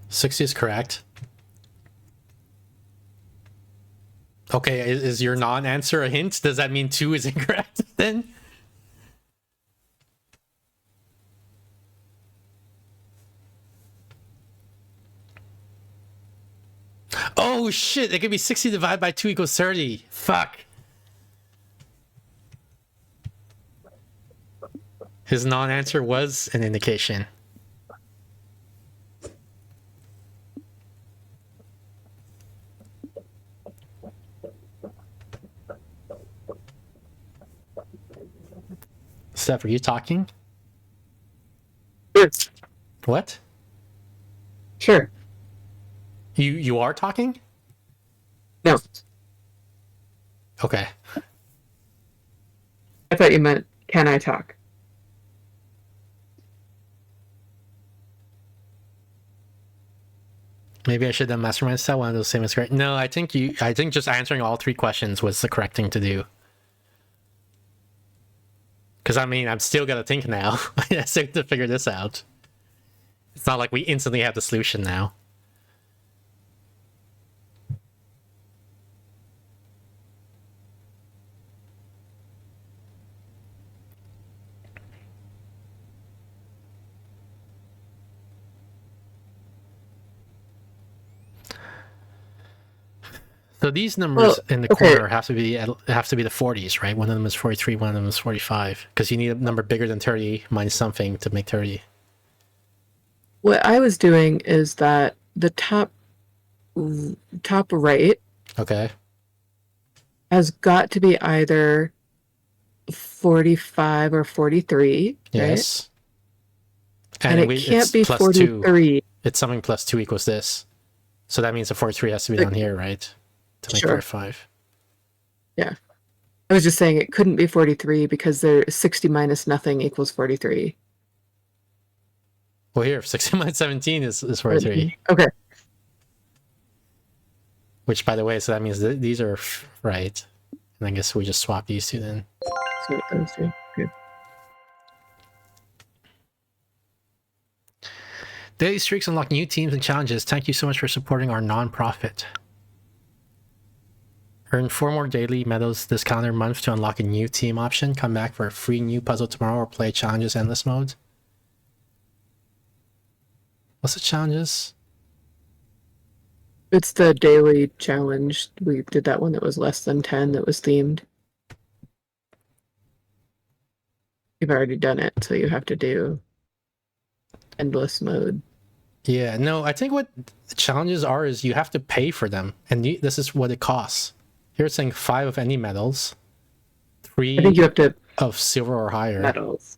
$60 is correct. Okay, is your non-answer a hint? Does that mean 2 is incorrect then? Oh shit, it could be 60 divided by 2 equals 30. Fuck. His non-answer was an indication. Steph, are you talking? Sure. What? Sure. You are talking? No, Okay. I thought you meant, can I talk? Maybe I should have mastermind style one of those same as correct. No, I think just answering all 3 questions was the correct thing to do. Because I mean, I'm still gonna think now. I still have to figure this out. It's not like we instantly have the solution now. So these numbers in the corner have to be the 40s, right? One of them is 43, one of them is 45. Because you need a number bigger than 30 minus something to make 30. What I was doing is that the top right Okay. has got to be either 45 or 43. Yes. Right? And it can't be 43. 2. It's something plus 2 equals this. So that means the 43 has to be down here, right? To make 45. Yeah. I was just saying it couldn't be 43 because 60 minus nothing equals 43. Well, here, 60 minus 17 is 43. Okay. Which, by the way, so that means these are right. And I guess we just swap these two then. So those two. Good. Daily streaks unlock new teams and challenges. Thank you so much for supporting our non-profit. Earn 4 more daily medals this calendar month to unlock a new team option. Come back for a free new puzzle tomorrow or play challenges endless mode. What's the challenges? It's the daily challenge. We did that one that was less than 10 that was themed. You've already done it, so you have to do endless mode. Yeah, no, I think what the challenges are is you have to pay for them. And this is what it costs. Here it's saying 5 of any medals. 3 I think you have to of silver or higher. medals.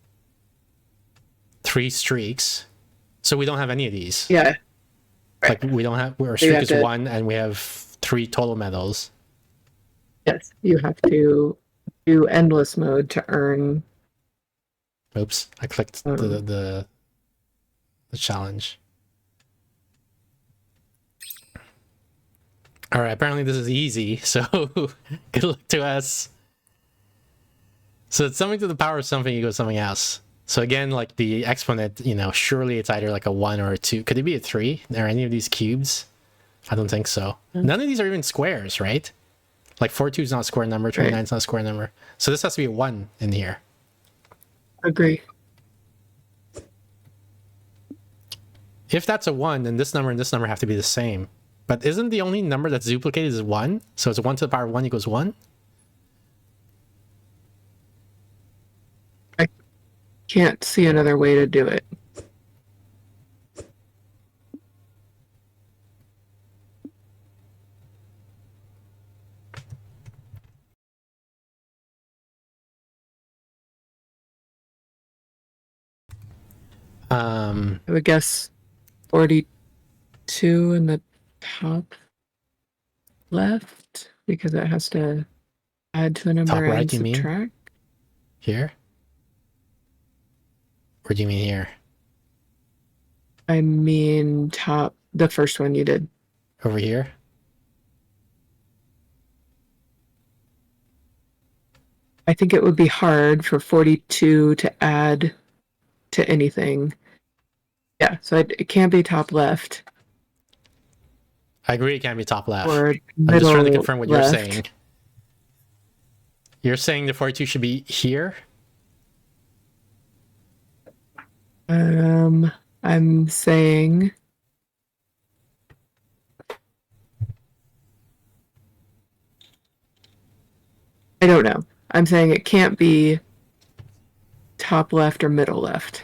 3 streaks. So we don't have any of these. Yeah. Like we don't have, our streak is 1 and we have 3 total medals. Yes, you have to do endless mode to earn. Oops, I clicked the challenge. All right, apparently this is easy, so good luck to us. So it's something to the power of something equals something else. So again, like the exponent, surely it's either like a 1 or a 2. Could it be a 3? Are any of these cubes? I don't think so. None of these are even squares, right? Like 42 is not a square number, 29 is not a square number. So this has to be a 1 in here. Agree. If that's a 1, then this number and this number have to be the same. But isn't the only number that's duplicated is 1? So it's 1 to the power of 1 equals 1? I can't see another way to do it. I would guess 42 in the top left because it has to add to a number Top right, and you mean? subtract. Here? Or do you mean here? I mean the first one you did. Over here? I think it would be hard for 42 to add to anything. Yeah, so it can't be top left. I agree it can't be top left. Or I'm just trying to confirm what left. you're saying. You're saying the 42 should be here? I'm saying I don't know. I'm saying it can't be top left or middle left.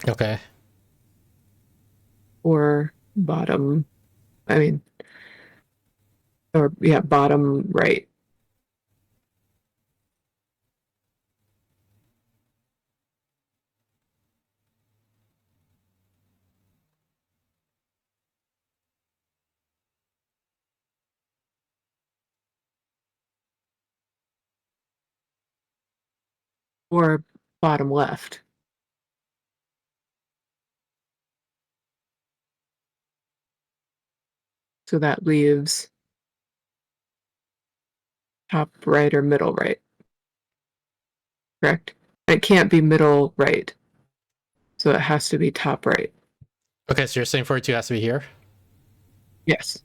Okay. Or bottom. Bottom right. or bottom left. So that leaves top right or middle right. Correct? It can't be middle right. So it has to be top right. Okay, so you're saying 42 has to be here? Yes.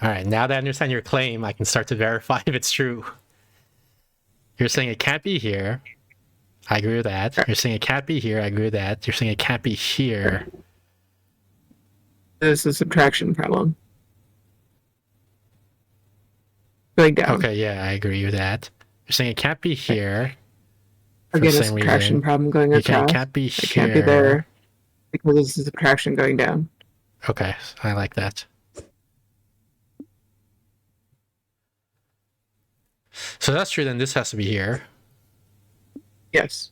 All right, now that I understand your claim, I can start to verify if it's true. You're saying it can't be here. I agree with that. Correct. You're saying it can't be here. I agree with that. You're saying it can't be here. There's a subtraction problem. Going down. Okay, yeah, I agree with that. You're saying it can't be here. Again, a subtraction problem going across. It can't be here. It can't be there because there's a subtraction going down. Okay, I like that. So that's true, then this has to be here. Yes.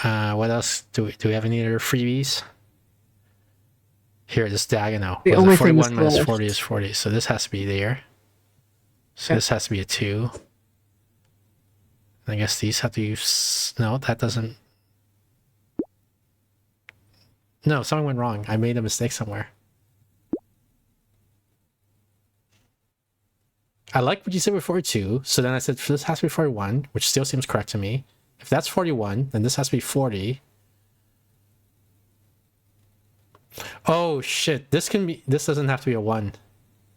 What else? Do we have any other freebies? Here, this diagonal. The only 41 thing minus 40 is 40, so this has to be there. So Yep. this has to be a 2. I guess these have to use... No, that doesn't... No, something went wrong. I made a mistake somewhere. I like what you said with 42, so then I said this has to be 41, which still seems correct to me. If that's 41, then this has to be 40. Oh shit, this doesn't have to be a 1.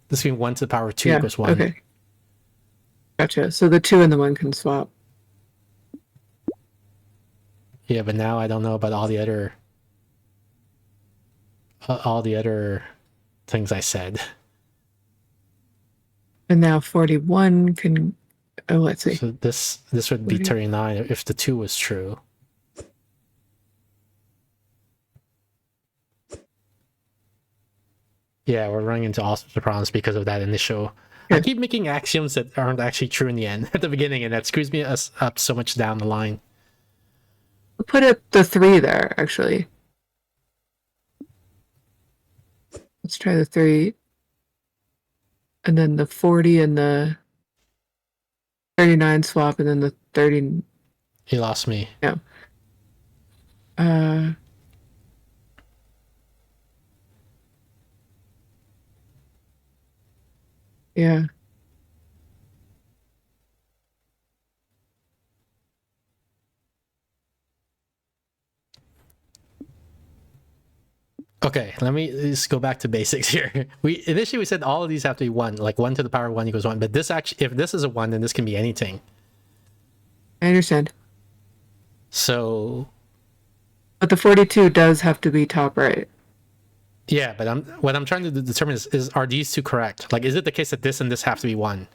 This can be 1 to the power of 2 equals 1. Okay. Gotcha. So the 2 and the 1 can swap. Yeah, but now I don't know about all the other things I said. And now 41 can... Oh, let's see. So this would be 39 if the 2 was true. Yeah, we're running into all sorts of problems because of that initial... I keep making axioms that aren't actually true in the end, at the beginning, and that screws me up so much down the line. Put the 3 there, actually. Let's try the 3. And then the 40 and the 39 swap, and then the 30... You lost me. No. Yeah. Okay, let me just go back to basics here. Initially we said all of these have to be 1, like 1 to the power of 1 equals 1, but this actually, if this is a 1, then this can be anything. I understand. So... But the 42 does have to be top right. Yeah, but what I'm trying to determine is are these two correct? Like, is it the case that this and this have to be 1?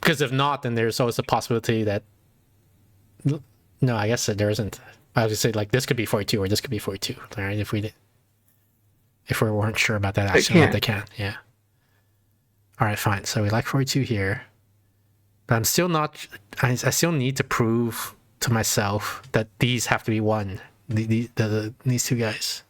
Because if not, then there's always a possibility that... No, I guess that there isn't. I was gonna say, like, this could be 42 or this could be 42, all right? If we weren't sure about that axiom, that they can, yeah. All right, fine. So we like 42 here. But I'm still not... I still need to prove to myself that these have to be 1. These two guys.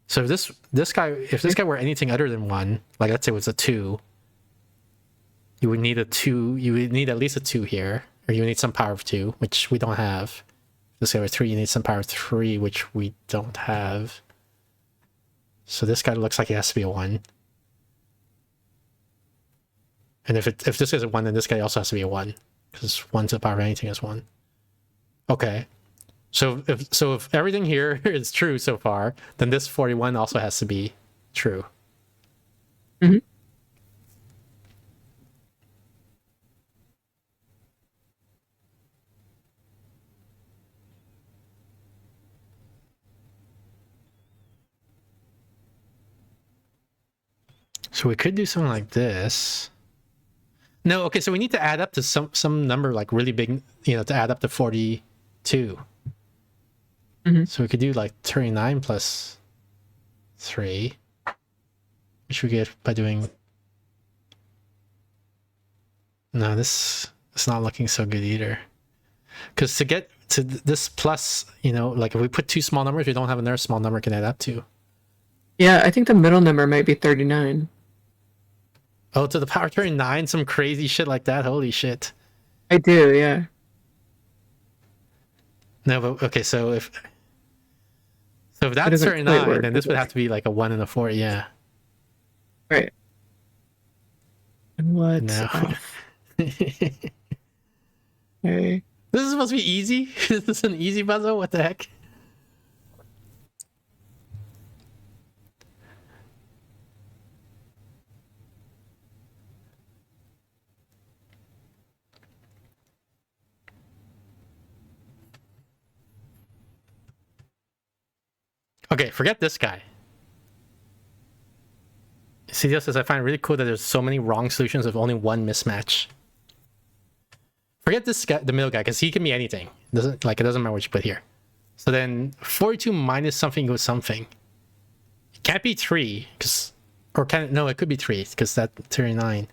So if this guy were anything other than 1, like let's say it was a 2, you would need a 2. You would need at least a 2 here, or you would need some power of 2, which we don't have. If this guy were 3, you need some power of 3, which we don't have. So this guy looks like he has to be a 1. And if this guy's a 1, then this guy also has to be a 1, because 1 to the power of anything is 1. Okay. So if everything here is true so far, then this 41 also has to be true. Mm-hmm. So we could do something like this. No, okay, so we need to add up to some number like really big, to add up to 42. Mm-hmm. So we could do like 39 plus 3, which we get by doing... No, this is not looking so good either. Because to get to this plus, like if we put 2 small numbers, we don't have another small number we can add up to. Yeah, I think the middle number might be 39. Oh, to the power 39, some crazy shit like that. Holy shit. I do, yeah. No, but okay, so if It that's doesn't quite 39, work, then does this would have it? to be like a 1 and a 4, yeah. Right. And what's No. F? This Okay. is supposed to be easy? Is this an easy puzzle? What the heck? Okay, forget this guy. CDO says, I find it really cool that there's so many wrong solutions with only one mismatch. Forget this guy, the middle guy, because he can be anything. It doesn't matter what you put here. So then 42 minus something equals something. It can't be 3, because it could be 3, because that's 39.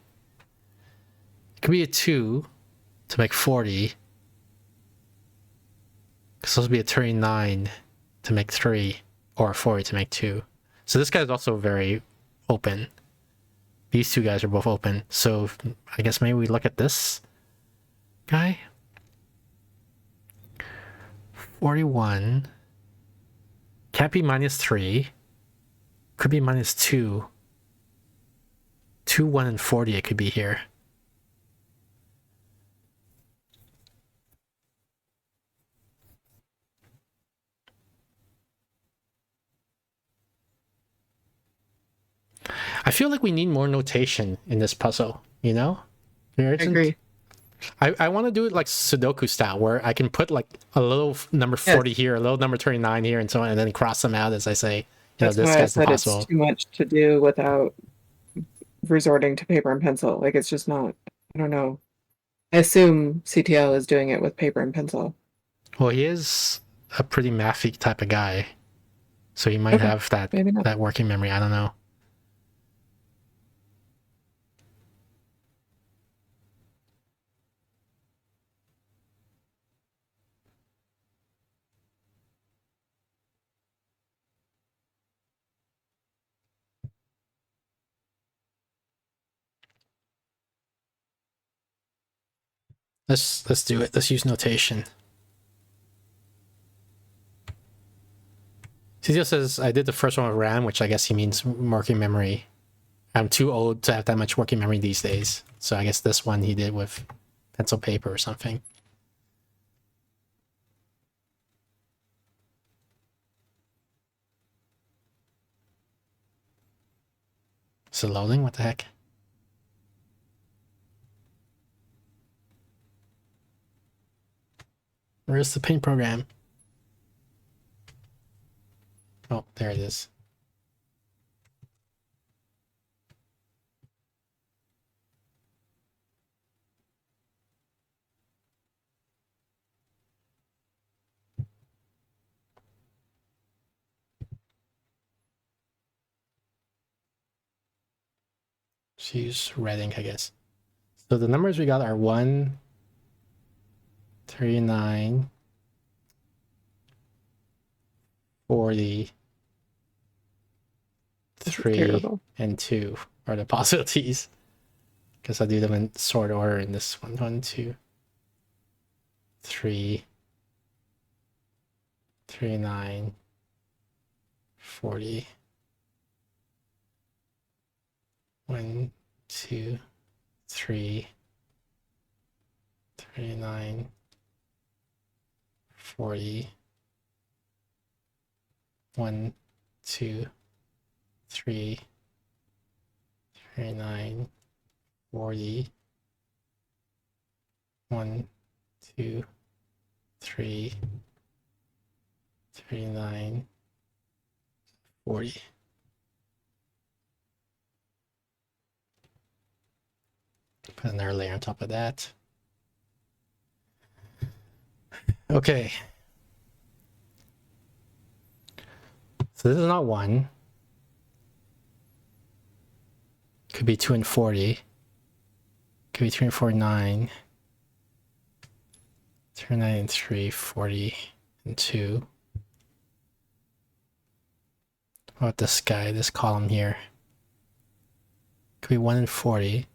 It could be a 2 to make 40. It's supposed to be a 39 to make 3, or a 40 to make 2. So this guy is also very open. These two guys are both open. So I guess maybe we look at this guy. 41. Can't be minus 3. Could be minus 2. 2, 1, and 40 it could be here. I feel like we need more notation in this puzzle, you know? There isn't, I agree. I want to do it like Sudoku style, where I can put like a little number 40 here, a little number 39 here, and so on, and then cross them out as I say, That's this why I guy's said impossible. it's too much to do without resorting to paper and pencil. Like, it's just not, I don't know. I assume CTL is doing it with paper and pencil. Well, he is a pretty mathy type of guy, so he might have that working memory. I don't know. Let's do it. Let's use notation. CTO says I did the first one with RAM, which I guess he means working memory. I'm too old to have that much working memory these days, so I guess this one he did with pencil paper or something. Is it loading? What the heck? Where's the paint program? Oh, there it is. Just use red ink, I guess. So the numbers we got are 1, 39, 40, 3, and 2 are the possibilities. Because I'll do them in sort order in this one. 1, 2, 3, 39, 40. 1, 2, 3, 39, 40. 1, 2, 3, 39, 40. 1, 2, 3, 39, 40. Put another layer on top of that. Okay. So this is not 1. Could be 2 and 40. Could be 3 and 49. 39 and 3, 40 and 2. What about this guy, this column here? Could be 1 and 40.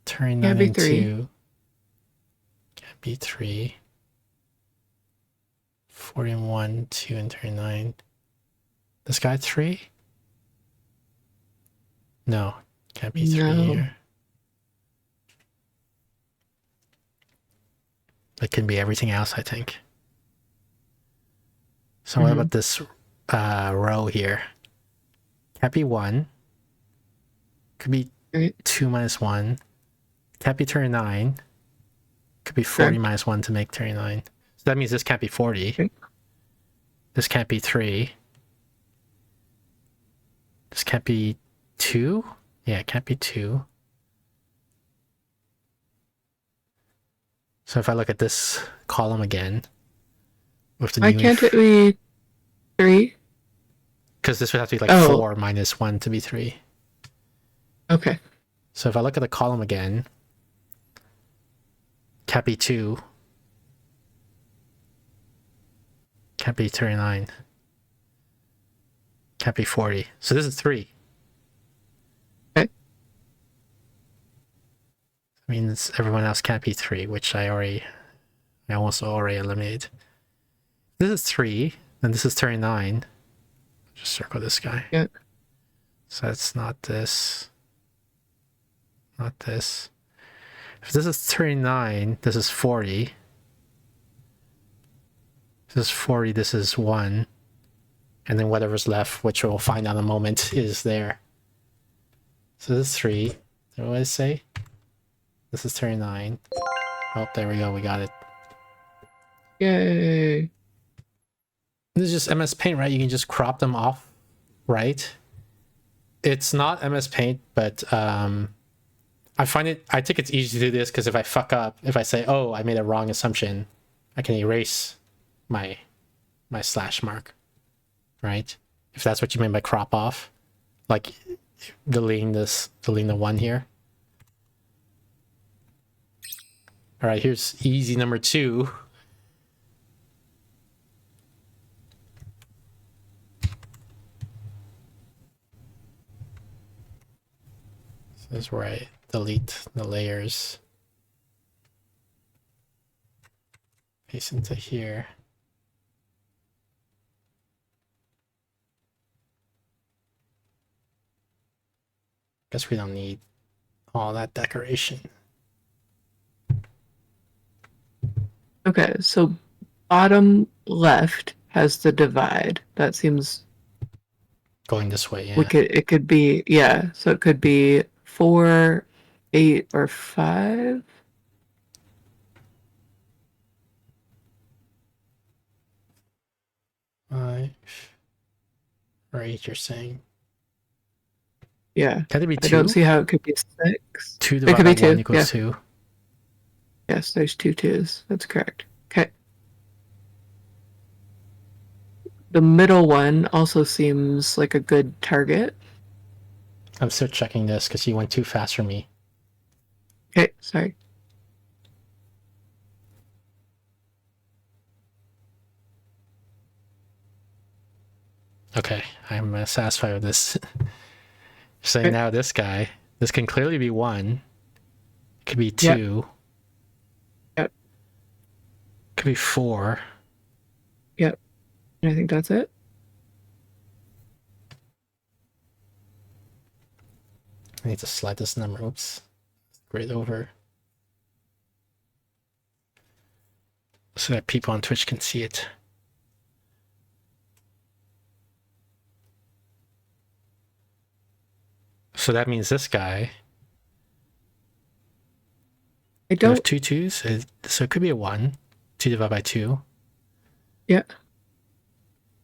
39 Can't be and 3. 2. Can't be 3. 40 and 1, 2 and 39. This guy 3? No, can't be 3 here. It can be everything else, I think. So what about this row here? Can't be 1. Could be 2 minus 1. Can't be 39. Could be 40 minus 1 to make 39. So that means this can't be 40. Okay. This can't be 3. This can't be 2? Yeah, it can't be 2. So if I look at this column again, with the Why can't it be 3? Because this would have to be like 4 minus 1 to be 3. Okay. So if I look at the column again, can't be 2. Can't be 39. Can't be 40. So this is 3. Okay. I mean, everyone else can't be 3, which I almost already eliminated. This is 3, and this is 39. Just circle this guy. Yeah. So that's not this. Not this. If this is 39, this is 40. This is 40, this is 1. And then whatever's left, which we'll find out in a moment, is there. So this is 3. Is that what I say? This is 39. Oh, there we go. We got it. Yay. This is just MS Paint, right? You can just crop them off, right? It's not MS Paint, but I think it's easy to do this because if I fuck up, if I say, oh, I made a wrong assumption, I can erase my slash mark, right? If that's what you mean by crop off, like deleting the 1 here. All right, here's easy number 2. So this is where I delete the layers. Paste into here. Guess we don't need all that decoration. Okay, so bottom left has the divide. That seems Going this way, yeah. it could be, yeah, so it could be 4, 8, or 5. Five or 8, you're saying? Yeah. Can it be 2? I don't see how it could be 6. 2 It divided could by be 2, 1 equals yeah. 2. Yes, there's 2 2s. That's correct. Okay. The middle one also seems like a good target. I'm still checking this because you went too fast for me. Okay, sorry. Okay, I'm satisfied with this. So now this guy, this can clearly be 1. It could be 2. Yep. Could be 4. Yep. And I think that's it. I need to slide this number. Oops. Right over. So that people on Twitch can see it. So that means this guy. I don't. Have 2 2s. So it could be a 1. 2 divided by 2. Yeah.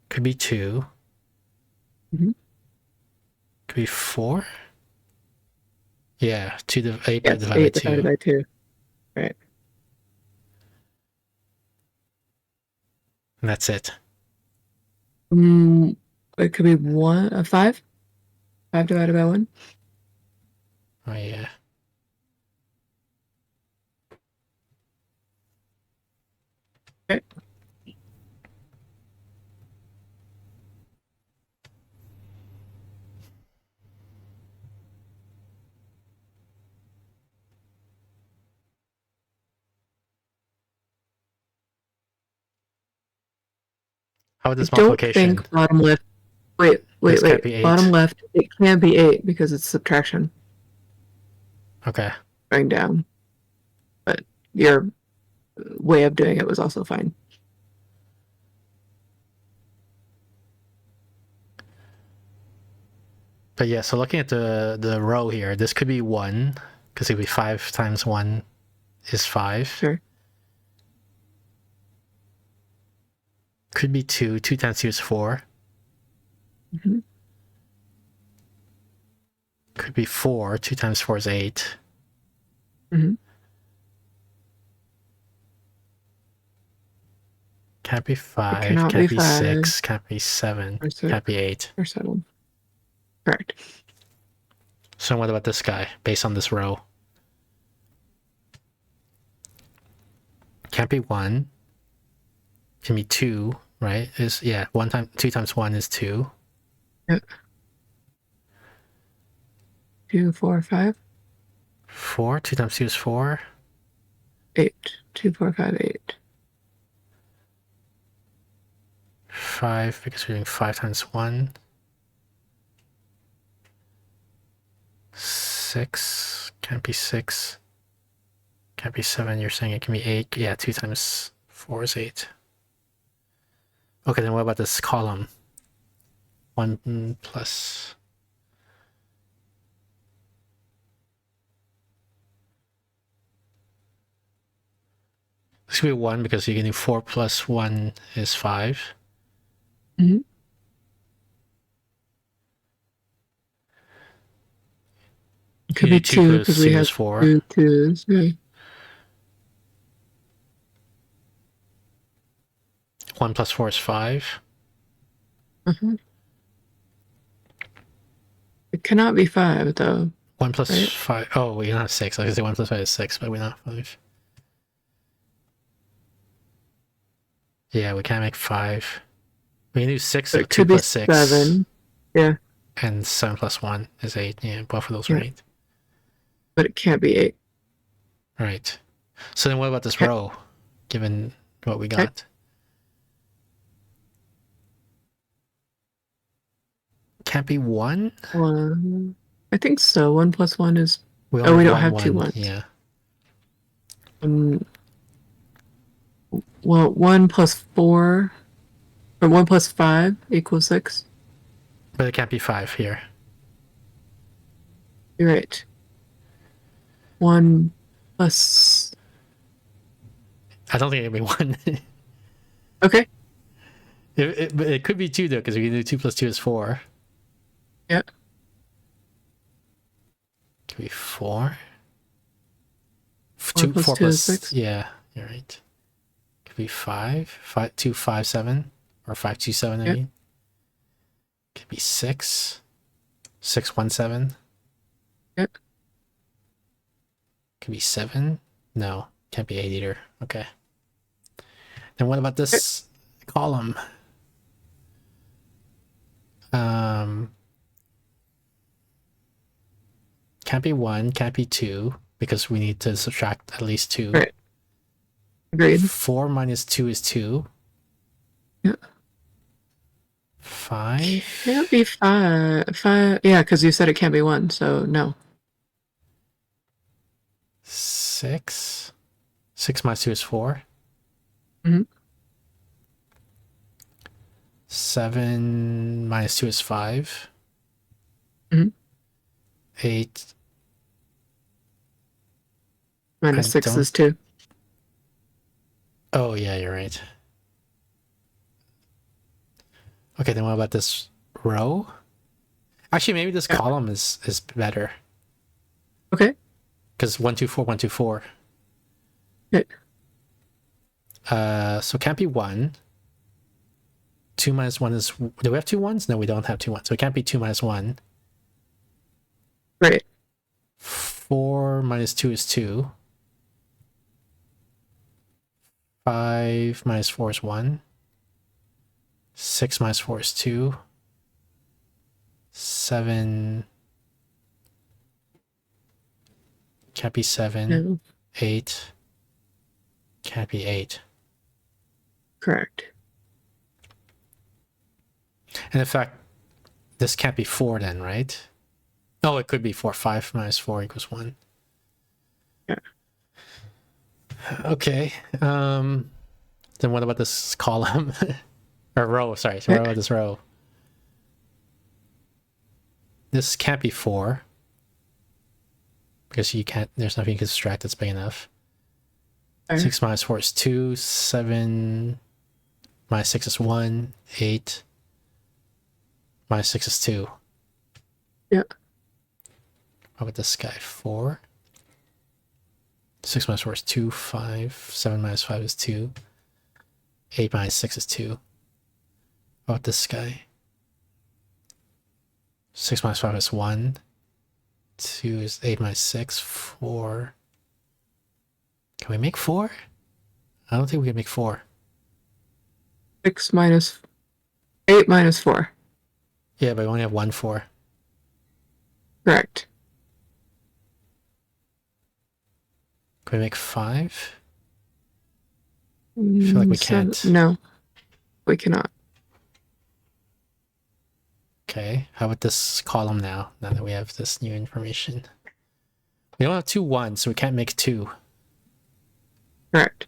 Could be 2. Mm-hmm. Could be 4. Yeah, 8 Yes, divided 8 by 2. divided by 2. Right. And that's it. It could be 5. 5 divided by 1. Oh yeah. Okay. How about I this don't multiplication? think bottom left. Wait, This can't be wait. 8. Bottom left, it can be 8 because it's subtraction Okay. going down. But your way of doing it was also fine. But yeah, so looking at the row here, this could be 1, because it would be 5 times 1 is 5. Sure. Could be 2. 2 times 2 is 4. Mm-hmm. Could be 4. 2 times 4 is 8. Mm-hmm. Can't be 5. cannot Can't be be 5. 6. Can't be 7. Or 6. Can't be 8. Or 7. Correct. So what about this guy, based on this row? Can't be 1. Can be 2, right? Is yeah, 2 times 1 is 2. Yep. 2, 4, 5. 4. 2 times 2 is 4. 8. 2, 4, 5, 8. 5, because we're doing 5 times 1. 6. Can't be 6. Can't be 7. You're saying it can be 8. Yeah, 2 times 4 is 8. Okay, then what about this column? 1 plus... This could be 1 because you can do 4 plus 1 is 5. Mm-hmm. It could be 2 because we have 4. 2 2s. Yeah. 1 plus 4 is 5. Uh-huh. It cannot be 5, though. 1 plus right? 5. Oh, we don't have 6. I was going to say 1 plus 5 is 6, but we don't have 5. Yeah, we can't make 5. We can do 6 or 2 plus 6. 7. Yeah. And 7 plus 1 is 8. Yeah, both of those are 8. But it can't be 8. Right. So then what about this row, given what we got? Can't be 1? 1. I think so. 1 plus 1 is... We we don't have have 1, 2 ones. Yeah. Well, 1 plus 4... Or 1 plus 5 equals 6. But it can't be 5 here. You're right. 1 plus... I don't think it can be 1. Okay. It could be 2, though, because we can do 2 plus 2 is 4. Yeah. Could be 4. 4 plus 2 is 6. Yeah, you're right. Could be 5. 2, 5, 7. Or 5, 2, 7, I mean. Could be 6. 6, 1, 7. Yep. Could be 7. No, can't be 8 either. Okay. Then what about this column? Can't be 1, can't be 2, because we need to subtract at least 2. Right. Agreed. 4 minus 2 is 2. Yeah. 5? Can't be 5. 5. Yeah, because you said it can't be 1, so no. 6? 6 minus 2 is 4. Mm-hmm. 7 minus 2 is 5. Mm-hmm. 8. Minus 6 is 2. Oh, yeah, you're right. Okay, then what about this row? Actually, maybe this column is better. Okay. Because 1, 2, 4, 1, 2, 4. Okay. So can't be 1. 2 minus 1 is... Do we have 2 1s? No, we don't have 2 1s. So it can't be 2 minus 1. Right. 4 minus 2 is 2. 5 minus 4 is 1. 6 minus 4 is 2. 7 can't be 7. No. 8 can't be 8. Correct. And in fact, this can't be 4 then, right? Oh, it could be 4. 5 minus 4 equals 1. Yeah. Okay. Then what about this column? Or row, sorry. So what about this row? This can't be 4. Because you can't, there's nothing you can subtract that's big enough. 6 minus 4 is 2. 7 minus 6 is 1. 8 minus 6 is 2. Yeah. How about this guy? 4. 6 minus 4 is 2. 5. 7 minus 5 is 2. 8 minus 6 is 2. How about this guy? 6 minus 5 is 1. 2 is 8 minus 6. 4. Can we make 4? I don't think we can make 4. 6 minus 8 minus 4. Yeah, but we only have 1 4. Correct. Can we make 5? I feel like we can't. No, we cannot. Okay, how about this column now that we have this new information? We don't have 2 1s, so we can't make 2. Correct.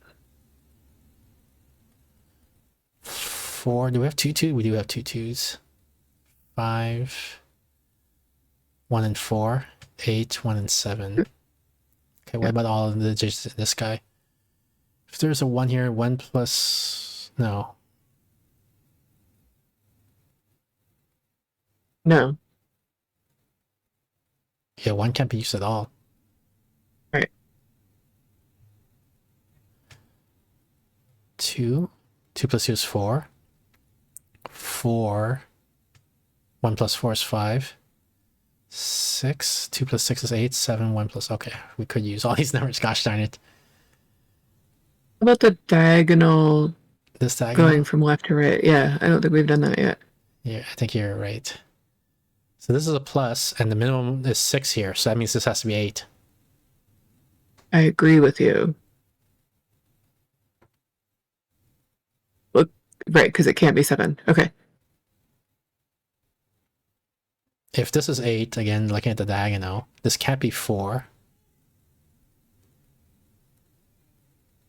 4, do we have 2 2? We do have 2 2s. 5, 1 and 4, 8, 1 and 7. Okay, what about all of the digits in this guy? If there's a 1 here, 1 plus... No. No. Yeah, 1 can't be used at all. Right. 2. 2 plus 2 is 4. 4. 1 plus 4 is 5. 6. 2 plus 6 is 8. 7. 1 plus... Okay, we could use all these numbers. Gosh darn it. How about the diagonal This diagonal? going from left to right? Yeah, I don't think we've done that yet. Yeah, I think you're right. So this is a plus, and the minimum is 6 here, so that means this has to be 8. I agree with you. Look, right, because it can't be 7. Okay. If this is 8, again, looking at the diagonal, this can't be 4.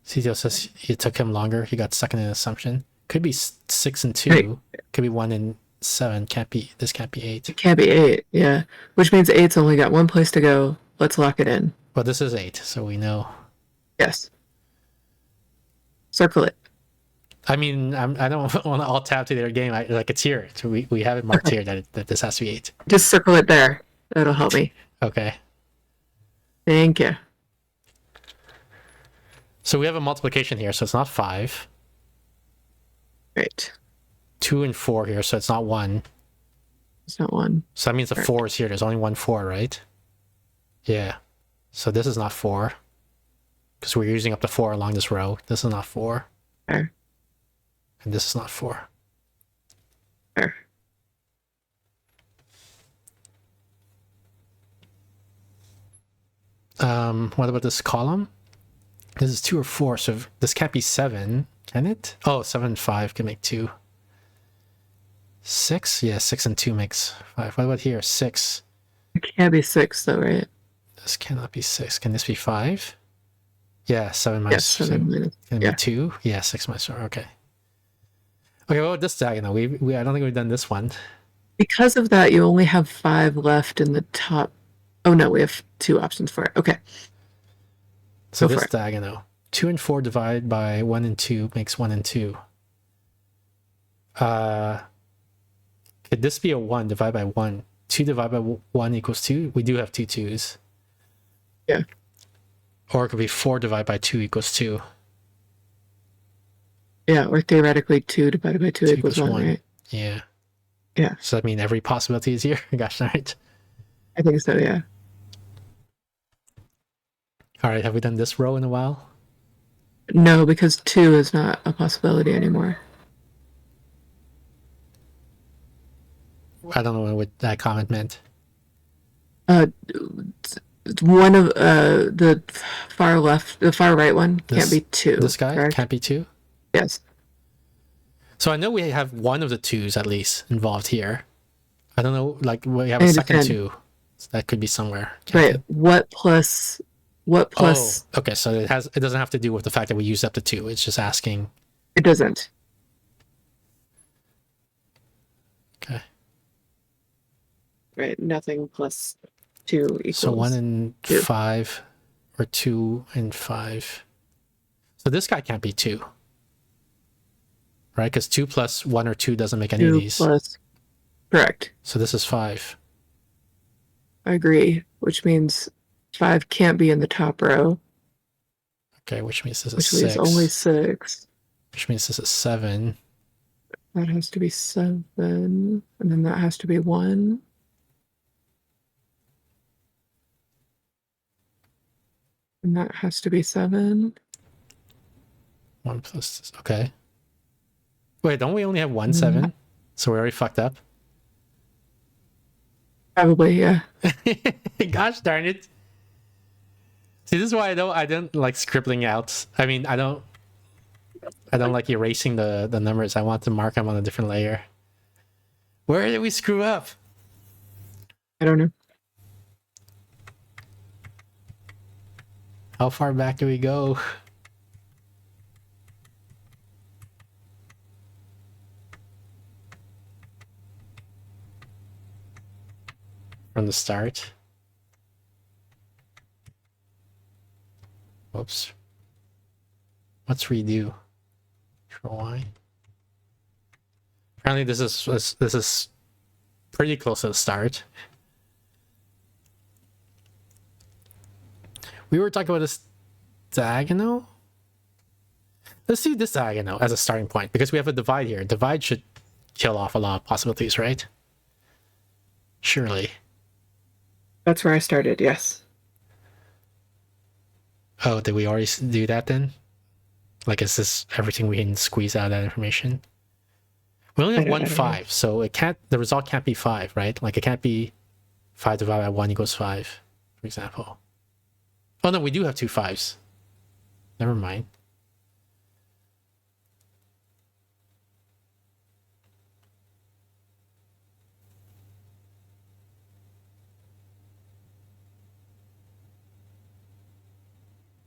CTO says it took him longer. He got stuck in an assumption. Could be 6 and 2. Right. Could be 1 and 7. Can't be. This can't be 8. It can't be 8, yeah. Which means 8's only got one place to go. Let's lock it in. But this is 8, so we know. Yes. Circle it. I mean, I don't want to alt tab to their game. Like it's here. So we have it marked here that this has to be 8. Just circle it there. That'll help me. Okay. Thank you. So we have a multiplication here, so it's not 5. Right. 2 and 4 here, so it's not 1. It's not 1. So that means the 4 is here. There's only 1 4, right? Yeah. So this is not 4. Because we're using up to 4 along this row. This is not 4. Fair. And this is not 4. Fair. What about this column? This is 2 or 4, so this can't be 7, can it? Oh, 7 and 5 can make 2. 6? Yeah, 6 and 2 makes 5. What about here? 6. It can't be 6, though, right? This cannot be 6. Can this be 5? Yeah, 7 minus Yes, 7 minus. Can it be 2? Yeah, 6 minus 4. Okay. Okay, what about this diagonal? I don't think we've done this one. Because of that, you only have 5 left in the top. Oh, no, we have 2 options for it. Okay. So Go this for it. diagonal. 2 and 4 divided by 1 and 2 makes 1 and 2. Could this be a 1 divided by 1? 2 divided by 1 equals 2? We do have 2 2s. Yeah. Or it could be 4 divided by 2 equals 2. Yeah, or theoretically 2 divided by 2 equals 1, right? Yeah. Yeah. So that means every possibility is here? Gosh darn it. I think so, yeah. Alright, have we done this row in a while? No, because 2 is not a possibility anymore. I don't know what that comment meant. One of the far left, the far right one can't be 2. This guy correct? can't be 2? Yes. So I know we have one of the 2s at least involved here. I don't know, like we have a I second understand. 2. So that could be somewhere. Right. What plus Oh, okay. So it doesn't have to do with the fact that we used up the 2. It's just asking. it doesn't. Okay. Right. Nothing plus 2 equals. So 1 and 2. 5, or 2 and 5. So this guy can't be 2. Right? Because 2 plus 1 or 2 doesn't make any of 2 these. plus. Correct. So this is 5. I agree. Which means 5 can't be in the top row. Okay, which means this is Which 6. means only 6. Which means this is 7. That has to be 7. And then that has to be 1. And that has to be 7. 1 plus this. Okay. Wait, don't we only have 1 7? So we already fucked up? Probably, yeah. Gosh darn it. See, this is why I don't like scribbling out. I mean, I don't like erasing the numbers. I want to mark them on a different layer. Where did we screw up? I don't know. How far back do we go? From the start. Whoops. Let's redo. Control Y. Apparently this is pretty close to the start. We were talking about this diagonal. Let's do this diagonal as a starting point because we have a divide here. Divide should kill off a lot of possibilities, right? Surely. That's where I started, yes. Oh, did we already do that then? Like, is this everything we can squeeze out of that information? We only have 1 5, so it can't. The result can't be 5, right? Like, it can't be 5 divided by 1 equals 5, for example. Oh no, we do have 2 5s. Never mind.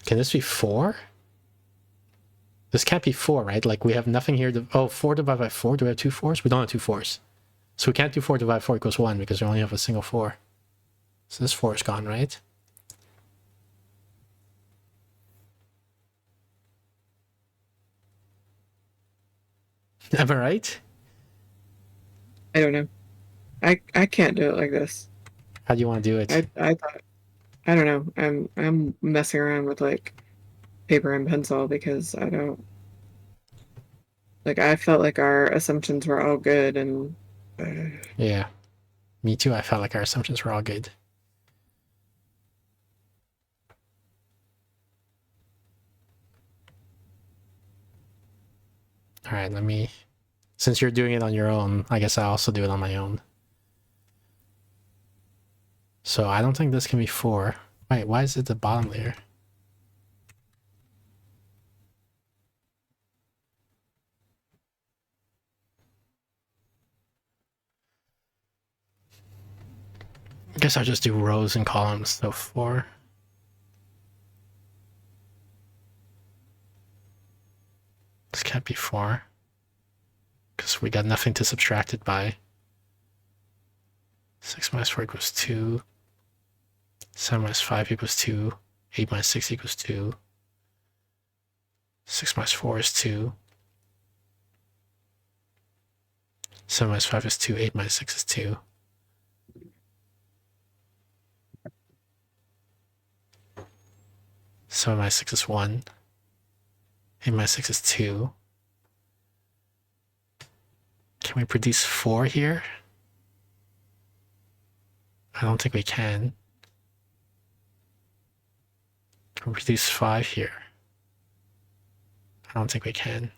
Can this be 4? This can't be 4, right? Like, we have nothing here. 4 divided by 4? Do we have 2 4s? We don't have 2 4s. So we can't do 4 divided by 4 equals 1 because we only have a single 4. So this 4 is gone, right? Am I right? I don't know. I can't do it like this. How do you want to do it? I thought, I don't know. I'm messing around with like paper and pencil because I don't like. I felt like our assumptions were all good, and Yeah, me too. I felt like our assumptions were all good. All right, let me. Since you're doing it on your own, I guess I'll also do it on my own. So I don't think this can be 4. Wait, why is it the bottom layer? I guess I'll just do rows and columns. So 4. This can't be 4. Because we got nothing to subtract it by. 6 minus 4 equals 2. 7 minus 5 equals 2. 8 minus 6 equals 2. 6 minus 4 is 2. 7 minus 5 is 2. 8 minus 6 is 2. So minus 6 is 1. 8 minus 6 is 2. Can we produce 4 here? I don't think we can. Can we produce 5 here? I don't think we can.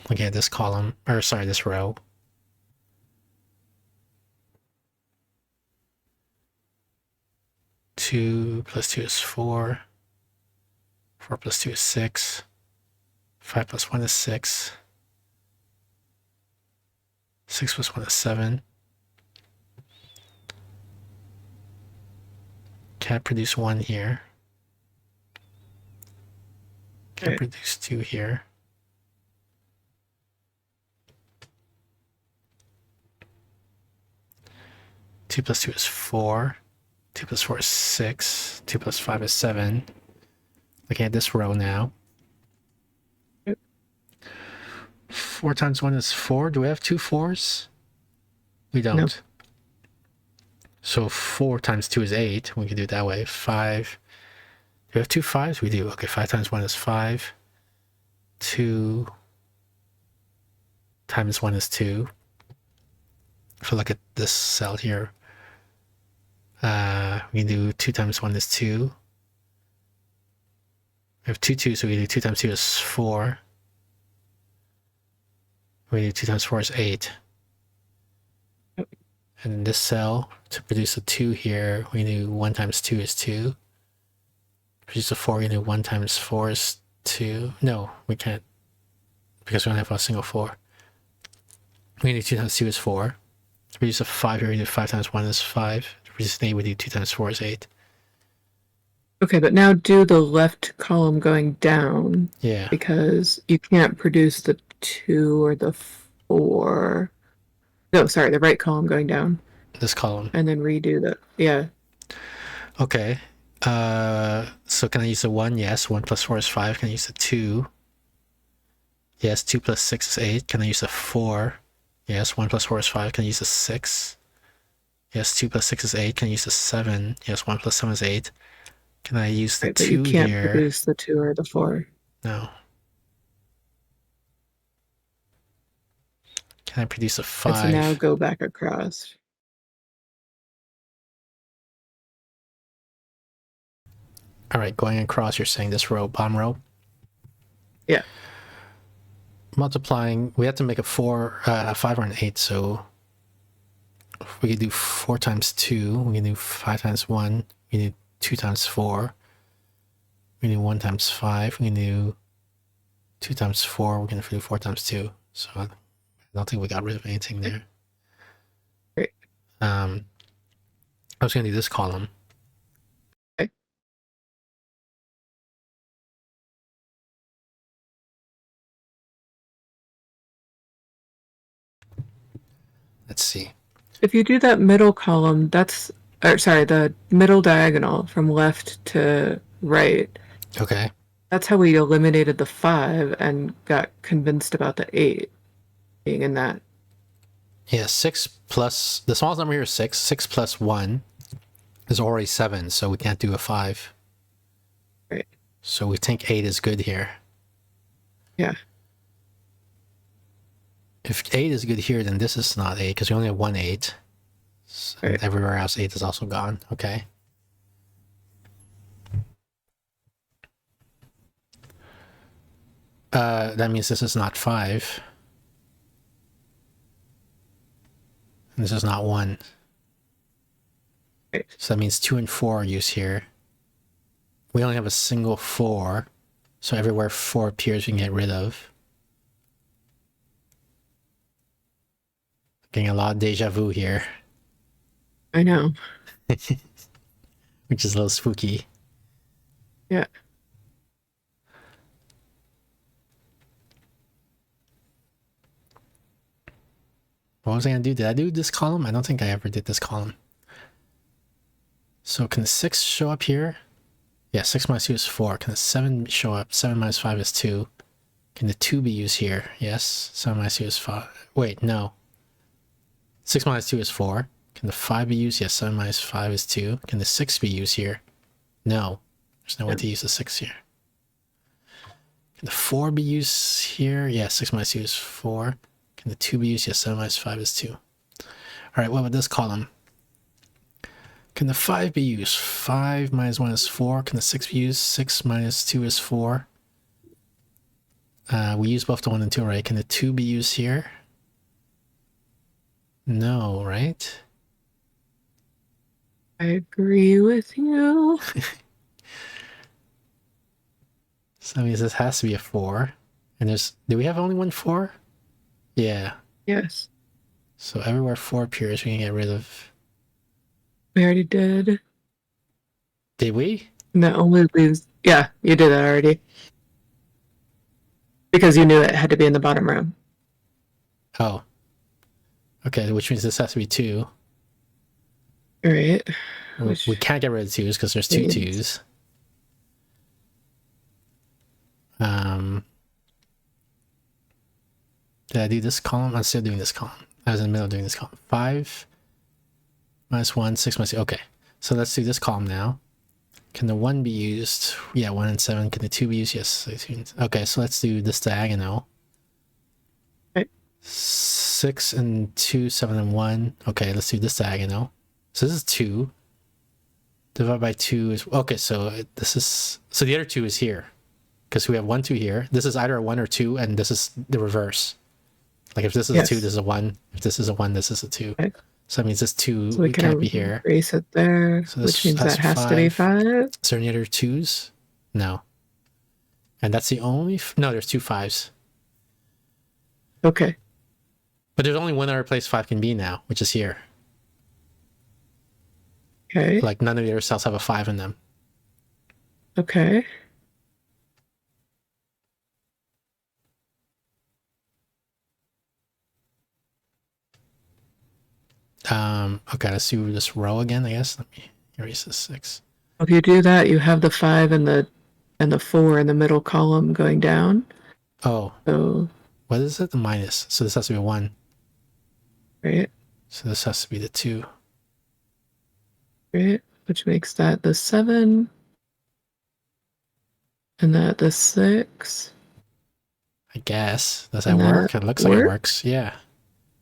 Looking at this column, or sorry, this row. Two plus 2 is 4. 4 plus 2 is 6. 5 plus 1 is 6. 6 plus 1 is 7. Can't produce 1 here. Can't produce 2 here. Two plus 2 is 4. 2 plus 4 is 6. 2 plus 5 is 7. Looking at this row now. 4 times 1 is 4. Do we have 2 4s? We don't. No. So 4 times 2 is 8. We can do it that way. 5. Do we have 2 5s? We do. Okay, 5 times 1 is 5. 2 times 1 is 2. If we look at this cell here, we can do 2 times 1 is 2. We have 2 2, so we do 2 times 2 is 4. We do 2 times 4 is 8. And in this cell, to produce a 2 here, we do 1 times 2 is 2. Produce a 4, we do 1 times 4 is 2. No, we can't, because we only have a single 4. We do 2 times 2 is 4. To produce a 5 here, we do 5 times 1 is 5. To produce an 8, we do 2 times 4 is 8. Okay, but now do the left column going down. Yeah. Because you can't produce the 2 or the 4. No, sorry, the right column going down. This column. And then redo the, yeah. Okay. So can I use a 1? Yes. 1 plus 4 is 5. Can I use a 2? Yes. 2 plus 6 is 8. Can I use a 4? Yes. 1 plus 4 is 5. Can I use a 6? Yes. 2 plus 6 is 8. Can I use a 7? Yes. 1 plus 7 is 8. Can I use the 2 but you can't here? produce the 2 or the 4. No. Can I produce a 5? And so now go back across. All right, going across, you're saying this row, bottom row? Yeah. Multiplying, we have to make a 5 or an 8, so we can do 4 times 2, we can do 5 times 1, we can do 2 times 4, we can do 1 times 5, we can do 2 times 4, we're going to do 4 times 2. So I don't think we got rid of anything there. Great. I was going to do this column. Okay. Let's see. If you do that middle column, that's, or sorry, the middle diagonal from left to right. Okay. That's how we eliminated the 5 and got convinced about the 8 being in that. Yeah, 6 plus, the smallest number here is 6. 6 plus 1 is already 7, so we can't do a 5. Right. So we think 8 is good here. Yeah. If 8 is good here, then this is not 8, because we only have 1 8. So Right. everywhere else 8 is also gone. Okay. That means this is not 5. And this is not 1. Right. So that means 2 and 4 are used here. We only have a single 4. So everywhere 4 appears, we can get rid of. Getting a lot of deja vu here, I know. which is a little spooky. Yeah. What was I going to do? Did I do this column? I don't think I ever did this column. So can the 6 show up here? Yeah, 6 minus 2 is 4. Can the 7 show up? 7 minus 5 is 2. Can the 2 be used here? Yes. 7 minus 2 is 5. Wait, no. 6 minus 2 is 4. Can the 5 be used? Yes, 7 minus 5 is 2. Can the 6 be used here? No. There's no way to use the 6 here. Can the 4 be used here? Yeah, 6 minus 2 is 4. Can the 2 be used? Yes, 7 minus 5 is 2. All right, what about this column? Can the 5 be used? 5 minus 1 is 4. Can the 6 be used? 6 minus 2 is 4. We use both the 1 and 2, right? Can the 2 be used here? No, right? I agree with you. So that means this has to be a 4. And do we have only one 4? Yeah. Yes. So everywhere 4 appears, we can get rid of. We already did. Did we? And that only leaves. Yeah, you did that already. Because you knew it had to be in the bottom row. Oh. Okay, which means this has to be 2. All right. We can't get rid of 2s because there's 2 2s. Did I do this column? I'm still doing this column. I was in the middle of doing this column. 5 minus 1, 6 minus 2. Okay, so let's do this column now. Can the 1 be used? Yeah, 1 and 7. Can the 2 be used? Yes. Okay, so let's do this diagonal. Okay. 6 and 2, 7 and 1. Okay, let's do this diagonal. So this is 2. Divided by 2 is... Okay, so this is... So the other 2 is here. Because we have 1, 2 here. This is either a 1 or 2, and this is the reverse. Like if this is a 2, this is a 1. If this is a 1, this is a 2. Okay. So that means this 2 so we can't be here. Erase it there, so which means that has 5. To be 5. Is there any other 2s? No. And that's the only... No, there's 2 5s. Okay. But there's only one other place 5 can be now, which is here. Okay. Like none of the other cells have a 5 in them. Okay. Okay, let's do this row again, I guess. Let me erase this 6. If you do that, you have the 5 and the 4 in the middle column going down. Oh. So what is it? The minus. So this has to be a 1. Right. So this has to be the 2. Right. Which makes that the 7. And that the 6. I guess. Does that work? It looks like it works. Yeah.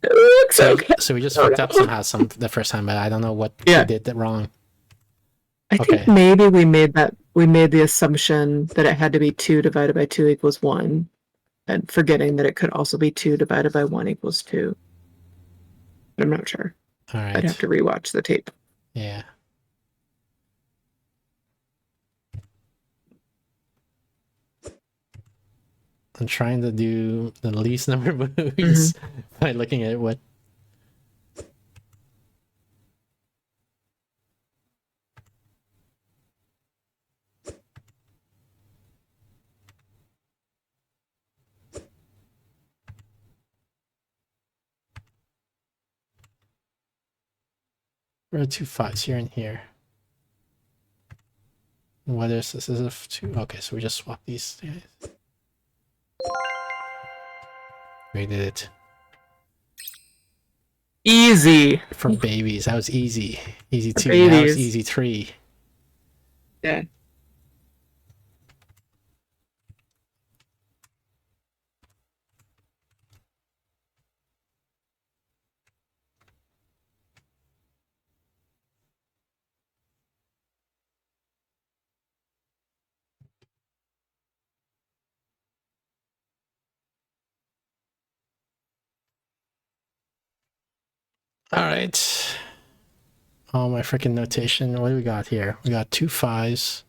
It looks okay. So we just fucked up somehow the first time, but I don't know what we did that wrong. I think maybe we made the assumption that it had to be 2 divided by 2 equals 1, and forgetting that it could also be 2 divided by 1 equals 2. But I'm not sure. All right. I'd have to rewatch the tape. Yeah. I'm trying to do the least number of movies by looking at what. There are 2 5s here and here. What is this? Is it 2? Okay, so we just swap these guys. We did it. Easy. For babies, that was easy. Easy 2. Babies. That was easy 3. Yeah. All right. Oh, my freaking notation. What do we got here? We got 2 5s.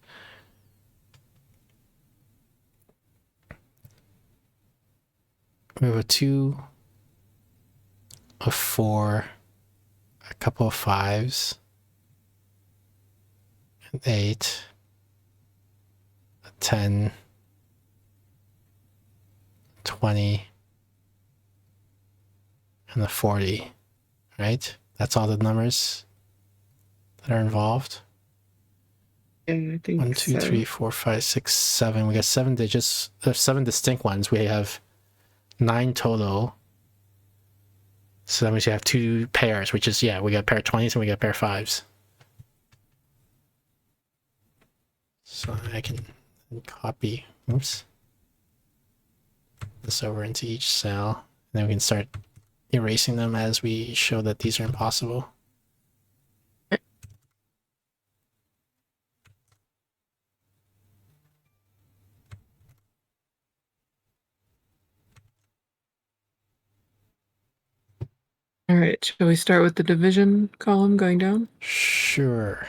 We have a 2, a 4, a couple of 5s, an 8, a 10, 20, and a 40, right? That's all the numbers that are involved. Yeah, I think 1, 2, 3, 4, 5, 6, 7. We got 7 digits. There's 7 distinct ones. We have 9 total. So that means you have 2 pairs, which is, yeah, we got pair 20s and we got pair 5s. So I can copy, oops, this over into each cell. And then we can start erasing them as we show that these are impossible. All right, shall we start with the division column going down? Sure.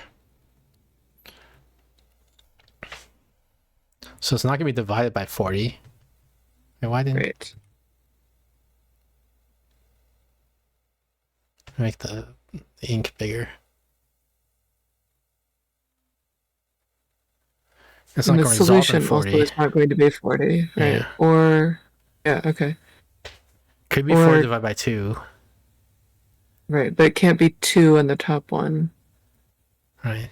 So it's not going to be divided by 40. Wait, why didn't Right. make the ink bigger? It's And not the going to result in solution also 40. is not going to be 40, right? Yeah. Or, yeah, okay. Could be Or- 4 divided by 2. Right, but it can't be 2 in the top one. Right.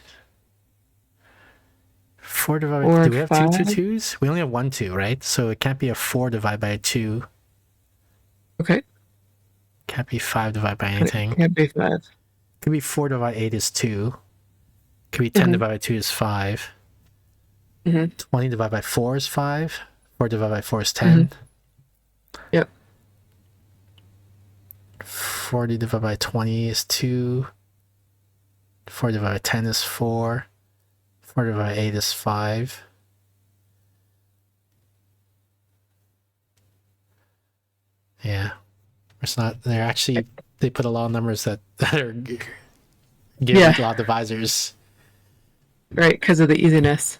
4 divided by... Or Do we have 2 5? 2s? We only have 1 2, right? So it can't be a 4 divided by a 2. Okay. Can't be 5 divided by But anything. it can't be 5. Could be 4 divided by 8 is 2. Could be 10 divided by 2 is 5. 20 divided by 4 is 5. 4 divided by 4 is 10. Yep. 40 divided by 20 is 2. 4 divided by 10 is 4. 4 divided by 8 is 5. Yeah. It's not, they're actually, they put a lot of numbers that are giving Yeah. a lot of divisors. Right, because of the easiness.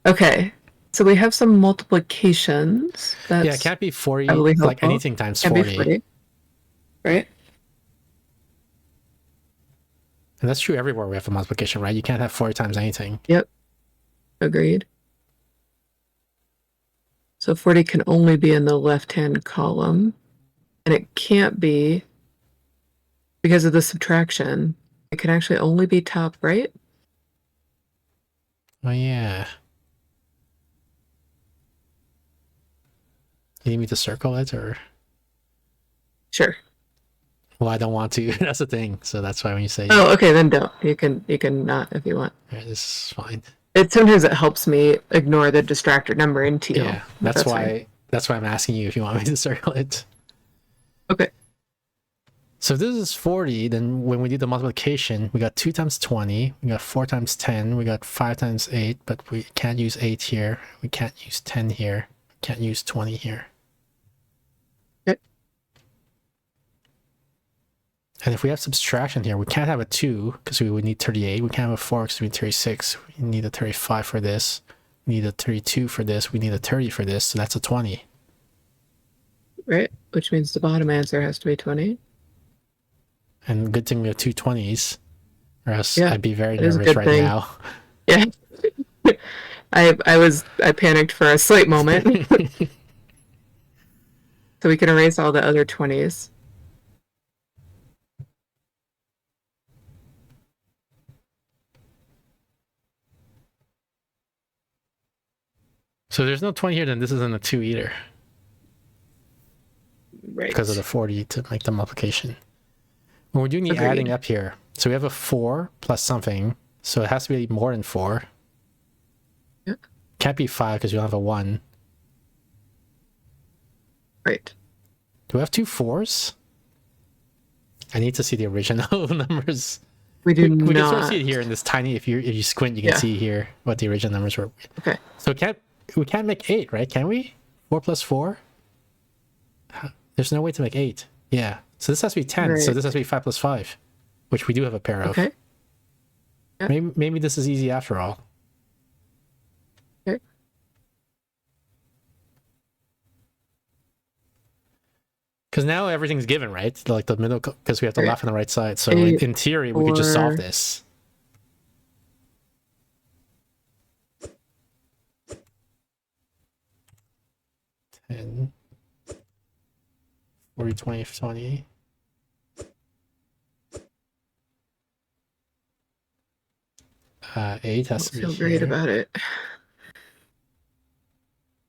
Okay, so we have some multiplications. That's Yeah, it can't be 40, probably like helpful. anything times Can't 40. be 40. Right? And that's true everywhere we have a multiplication, right? You can't have 40 times anything. Yep. Agreed. So 40 can only be in the left-hand column. And it can't be, because of the subtraction, it can actually only be top right. Oh, yeah. You need me to circle it, or? Sure. Well, I don't want to. That's the thing. So that's why when you say, Oh, okay, then don't. You can not if you want. yeah, this is fine. Sometimes it helps me ignore the distractor number in teal. Yeah, but that's why. fine. That's why I'm asking you if you want me to circle it. Okay. So if this is 40, then when we do the multiplication, we got 2 times 20, we got 4 times 10, we got 5 times 8, but we can't use 8 here. We can't use 10 here. We can't use 20 here. Okay. And if we have subtraction here, we can't have a 2 because we would need 38. We can't have a 4 because we need 36. We need a 35 for this. We need a 32 for this. We need a 30 for this. So that's a 20. Right, which means the bottom answer has to be 20. And good thing we have 2 20s, or else Yeah, I'd be very that is a nervous good right thing. now. Yeah. I panicked for a slight moment. So we can erase all the other 20s. So there's no 20 here, then this isn't a 2 either. Right. Because of the 40 to make the multiplication. When we're doing the Agreed. adding up here, so we have a 4 plus something, so it has to be more than 4. Yep. Can't be 5 because you don't have a 1. Right. Do we have 2 4s? I need to see the original numbers. We do We can not. sort of see it here in this tiny, if you squint, you can Yeah. see here what the original numbers were. Okay. So we can't make 8, right? Can we? 4 plus 4? There's no way to make 8. Yeah. So this has to be 10. Right. So this has to be 5 plus 5, which we do have a pair of. Okay. Yep. Maybe this is easy after all. Okay. Because now everything's given, right? Like the middle, because we have the Right. left and the right side. So 8, in theory, we could just solve 4. this. And 40, 20, 20. Eight has Don't to be feel great here. about it.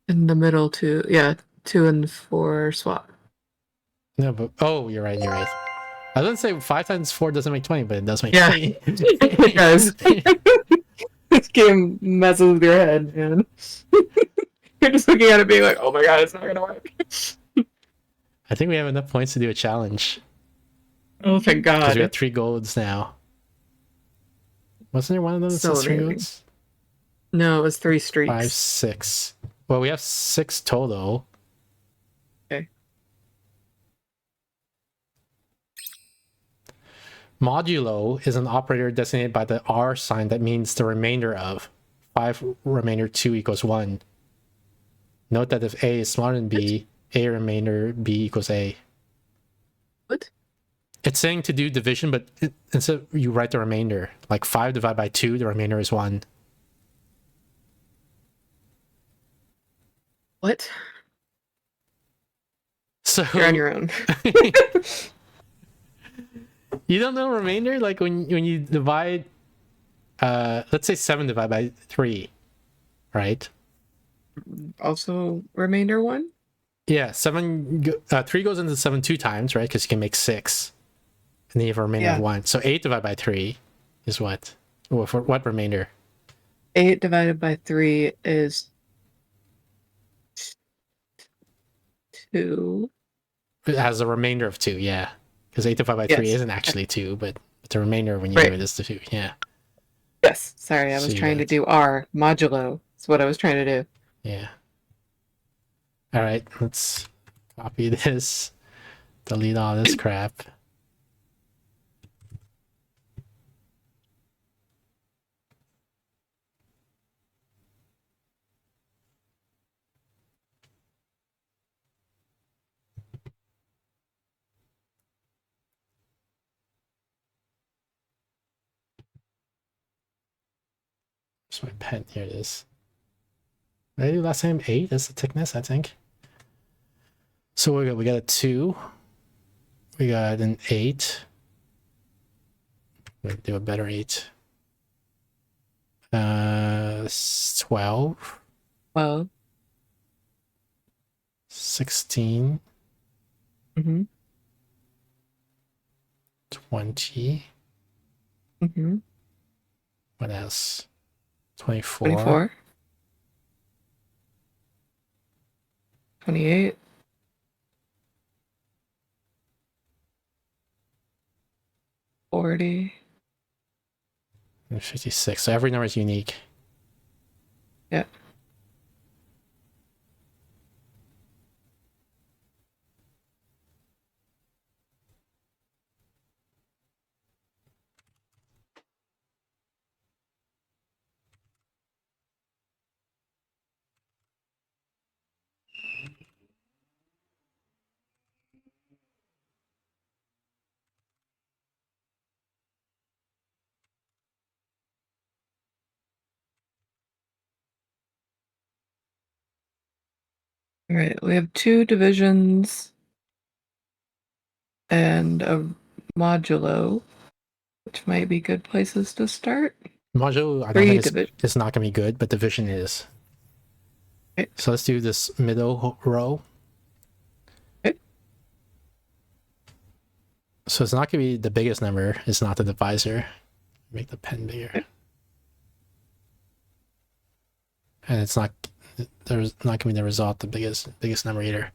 In the middle, 2. Yeah, 2 and 4 swap. No, but oh, you're right. You're right. I was gonna say 5 times 4 doesn't make 20, but it does make Yeah. 20. It does. This game messes with your head, man. You're just looking at it being like, oh my god, it's not gonna work. I think we have enough points to do a challenge Oh thank because god. we have 3 golds now. Wasn't there one of them that So says 3 amazing. golds? No, it was 3 streaks. 5, 6. Well, we have 6 total. Okay. Modulo is an operator designated by the R sign that means the remainder of. 5 remainder 2 equals 1. Note that if A is smaller than B, A remainder B equals A. What? It's saying to do division, but instead you write the remainder. Like 5 divided by 2, the remainder is 1. What? So You're on your own. you don't know remainder? Like when you divide, let's say 7 divided by 3, right? Also, remainder 1? Yeah, 3 goes into 7 2 times, right? Because you can make 6. And then you have a remainder of 1. So 8 divided by 3 is what? Well, for what remainder? 8 divided by 3 is 2. It has a remainder of 2, yeah. Because 8 divided by 3 Yes. isn't actually 2, but the remainder when you do it is the 2, yeah. Yes. Sorry, I So was you trying to got- do R. Modulo. That's what I was trying to do. Yeah. All right, let's copy this, delete all this crap. Where's my pen? Here it is. Did I do last time 8 is the thickness, I think. So we got a 2. We got an 8. We'll do a better 8. 12. Well. 16. Mm-hmm. 20. Mm-hmm. What else? 24. 24. 28. 40. And 56. So every number is unique. Yeah. All right, we have 2 divisions and a modulo, which might be good places to start. Modulo, I don't 3 think divisions. it's not going to be good, but division is. Okay. So let's do this middle row. Okay. So it's not going to be the biggest number. It's not the divisor. Make the pen bigger. Okay. And it's not, there's not going to be the result, the biggest number either.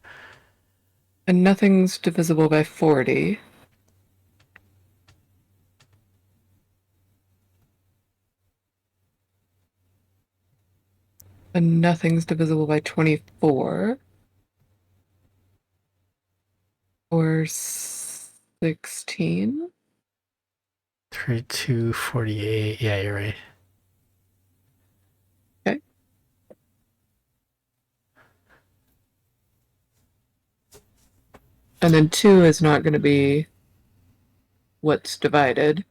And nothing's divisible by 40. And nothing's divisible by 24. Or 16. 32, 48. Yeah, you're right. Okay. And then 2 is not going to be what's divided,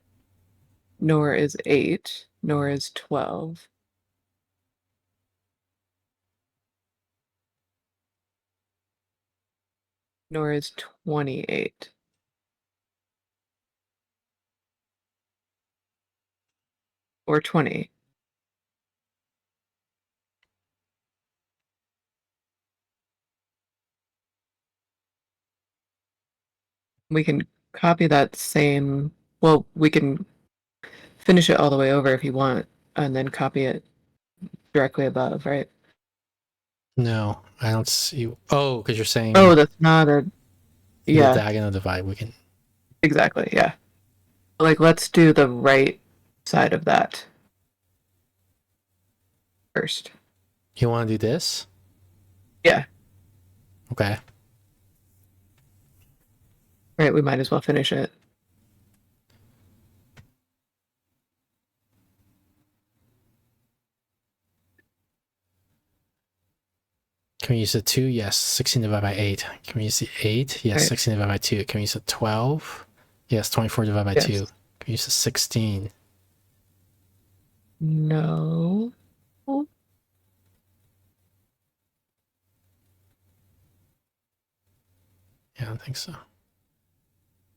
nor is 8, nor is 12. Nor is 28. Or 20. We can copy that same, well, we can finish it all the way over if you want, and then copy it directly above, right? No, I don't see. Oh, because you're saying Oh, that's not a, the yeah, diagonal divide. We can. exactly, yeah. Like, let's do the right side of that first. You want to do this? Yeah, Okay. right, we might as well finish it. Can we use the 2? Yes. 16 divided by 8. Can we use the 8? Yes. Right. 16 divided by 2. Can we use the 12? Yes. 24 divided by Yes. 2. Can we use the 16? No. Yeah, I don't think so.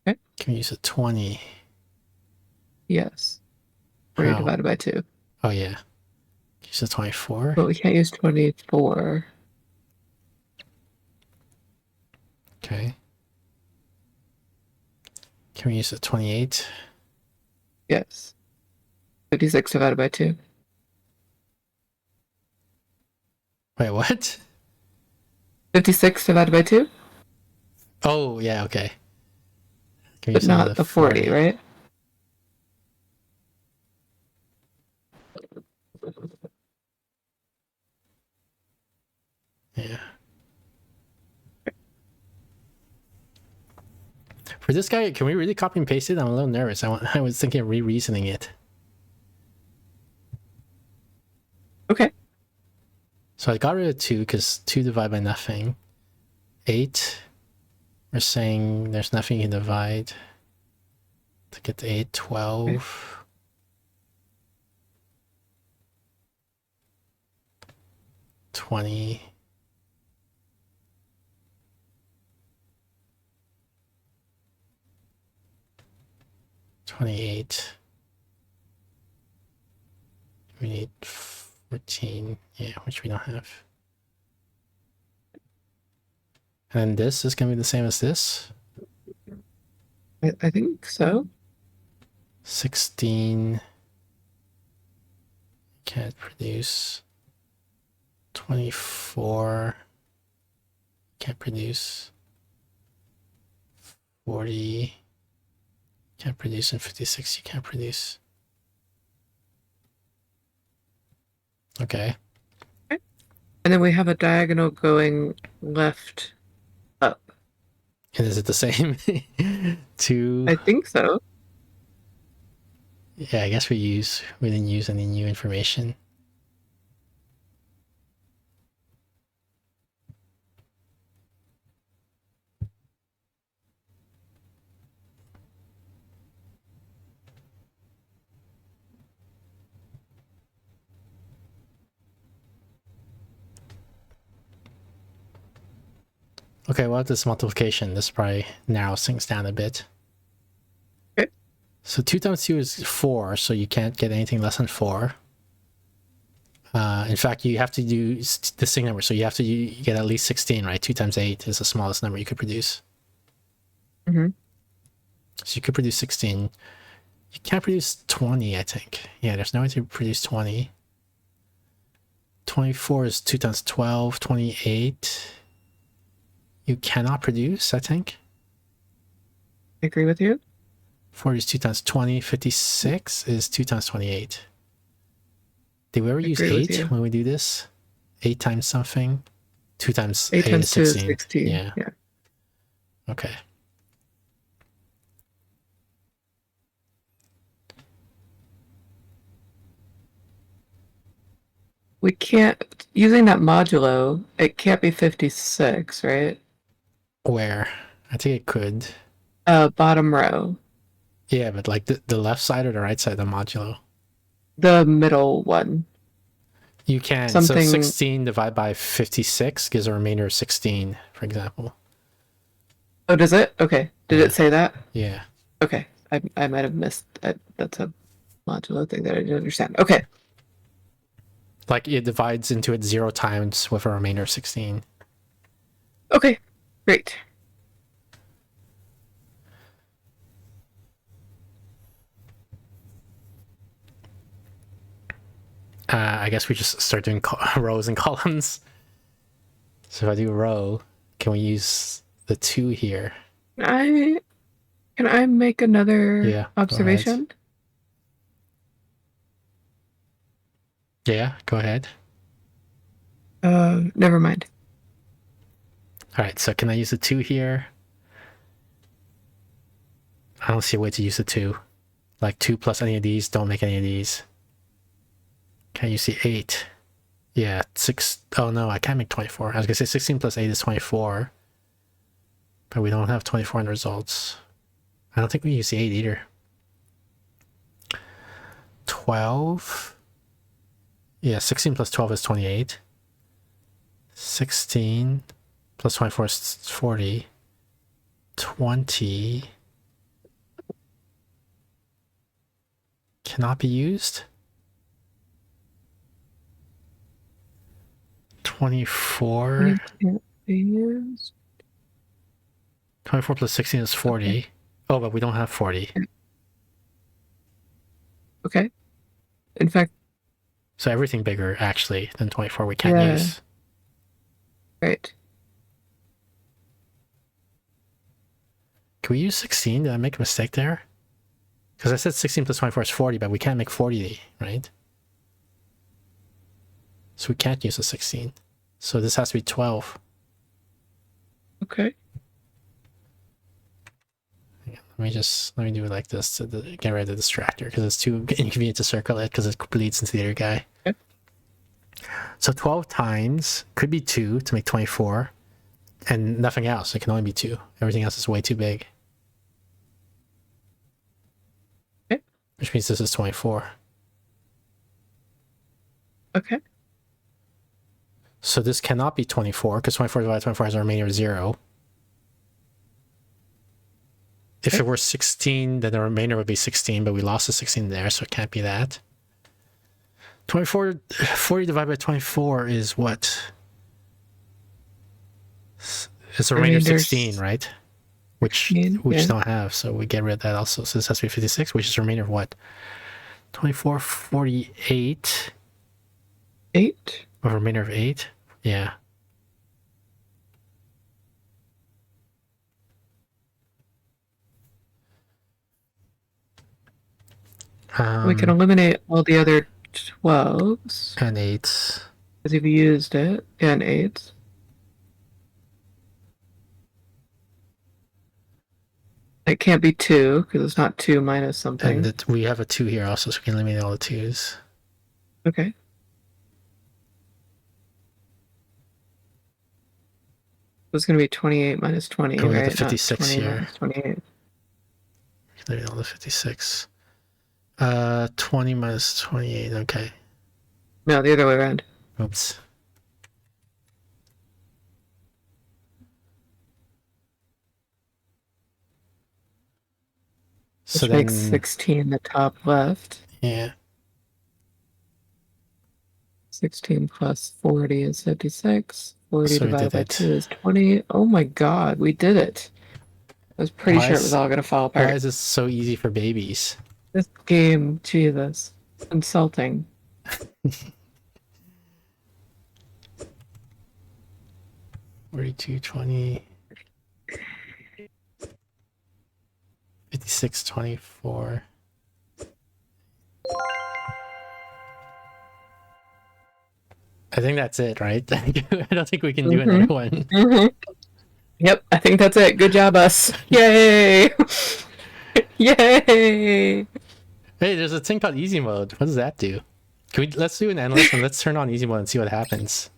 Okay. Can we use a 20? Yes. 40 How? divided by 2. Oh, yeah. Use a 24? But we can't use 24. Okay. Can we use a 28? Yes. 56 divided by 2. Wait, what? 56 divided by 2? Oh, yeah, okay. Can we But use not another the 40, right? Yeah. For this guy, can we really copy and paste it? I'm a little nervous. I was thinking of re-reasoning it. Okay. So I got rid of 2 because 2 divided by nothing. 8. We're saying there's nothing you can divide to get to 8. 12. Okay. 20. $28. We need 14. Yeah, which we don't have. And this is going to be the same as this. I think so. 16. Can't produce. 24. Can't produce. 40. Can't produce. And 56 you can't produce. Okay. And then we have a diagonal going left up. And is it the same? 2. I think so. Yeah, I guess we didn't use any new information. Okay, well, this multiplication, this probably narrows things down a bit. Okay. So 2 times 2 is 4, so you can't get anything less than 4. In fact, you have to do the same number, so you have to get at least 16, right? 2 times 8 is the smallest number you could produce. Mm-hmm. So you could produce 16. You can't produce 20, I think. Yeah, there's no way to produce 20. 24 is 2 times 12, 28. You cannot produce, I think. I agree with you. 40 is 2 times 20. 56 is 2 times 28. Did we ever use 8 when we do this? 8 times something? 2 times 8 times is 2 16. is 16. Yeah. Yeah. Okay. We can't, using that modulo, it can't be 56, right? Where? I think it could. Bottom row. Yeah, but like the left side or the right side of the modulo? The middle one. You can. Something... So 16 divided by 56 gives a remainder of 16, for example. Oh, does it? Okay. Did it say that? Yeah. Okay. I might have missed that. That's a modulo thing that I didn't understand. Okay. Like it divides into it 0 times with a remainder of 16. Okay. Great. I guess we just start doing rows and columns. So if I do row, can we use the 2 here? Can I make another observation? Yeah, go ahead. Never mind. All right, so can I use the 2 here? I don't see a way to use the 2. Like 2 plus any of these don't make any of these. Can I use the 8? Yeah, 6. Oh no, I can't make 24. I was gonna say 16 plus 8 is 24. But we don't have 24 in the results. I don't think we use the 8 either. 12. Yeah, 16 plus 12 is 28. 16 plus 24 is 40. 20 cannot be used. 24. Can't be used. 24 plus 16 is 40. Okay. Oh, but we don't have 40. Okay. In fact, so everything bigger actually than 24 we can't use. Right. Can we use 16? Did I make a mistake there? Because I said 16 plus 24 is 40, but we can't make 40, right? So we can't use a 16. So this has to be 12. Okay. Let me do it like this to get rid of the distractor because it's too inconvenient to circle it because it bleeds into the other guy. Okay. So 12 times could be 2 to make 24 and nothing else. It can only be 2. Everything else is way too big. Okay. Which means this is 24. Okay. So this cannot be 24 because 24 divided by 24 has a remainder of 0. If it were 16, then the remainder would be 16, but we lost the 16 there, so it can't be that. 40 divided by 24 is what? It's a remainder of 16, right? Which don't have, so we get rid of that also. So this has to be 56, which is a remainder of what? 24, 48. 8? A remainder of 8? Yeah. We can eliminate all the other 12s. And 8s. Because you've used it. And 8s. It can't be 2, because it's not 2 minus something. And we have a 2 here also, so we can eliminate all the 2s. Okay. It's going to be 28 minus 20, and we right? have the 56 not 20 here. Minus 28. Eliminate all the 56. 20 minus 28, okay. No, the other way around. Oops. Which makes 16 the top left. Yeah. 16 plus 40 is 56. 40 divided by 2 is 20. Oh my god, we did it. I was pretty sure it was all going to fall apart. Why is this so easy for babies? This game, Jesus. Insulting. 42, 20. 56, 24. I think that's it, right? I don't think we can do another one. Yep, I think that's it. Good job, us. Yay! Yay! Hey, there's a thing called easy mode. What does that do? Let's do an endless and let's turn on easy mode and see what happens.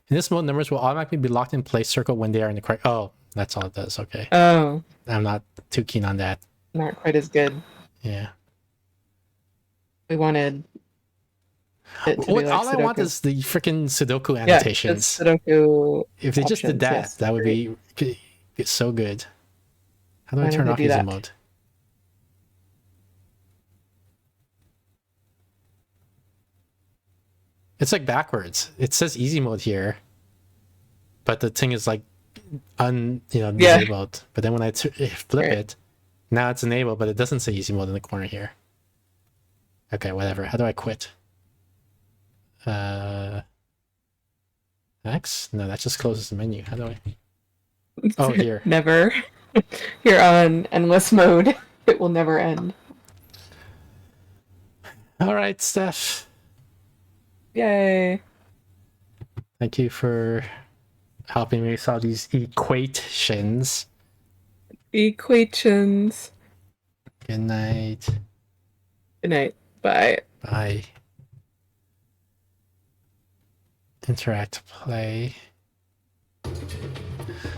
In this mode, numbers will automatically be locked in place circle when they are in the correct. Oh, that's all it does. Okay. Oh. I'm not too keen on that. Not quite as good. Yeah. We wanted it to be like all Sudoku. I want is the freaking Sudoku annotations. Yeah, Sudoku if they just did that, yes, that would be so good. How do I turn off easy mode? It's like backwards. It says easy mode here, but the thing is like disabled. But then when I flip it, now it's enabled, but it doesn't say easy mode in the corner here. Okay, whatever. How do I quit? X? No, that just closes the menu. How do I? Oh, here. Never. You're on endless mode. It will never end. All right, Steph. Yay. Thank you for helping me solve these equations. Equations. Good night. Good night. Bye. Bye. Interact play.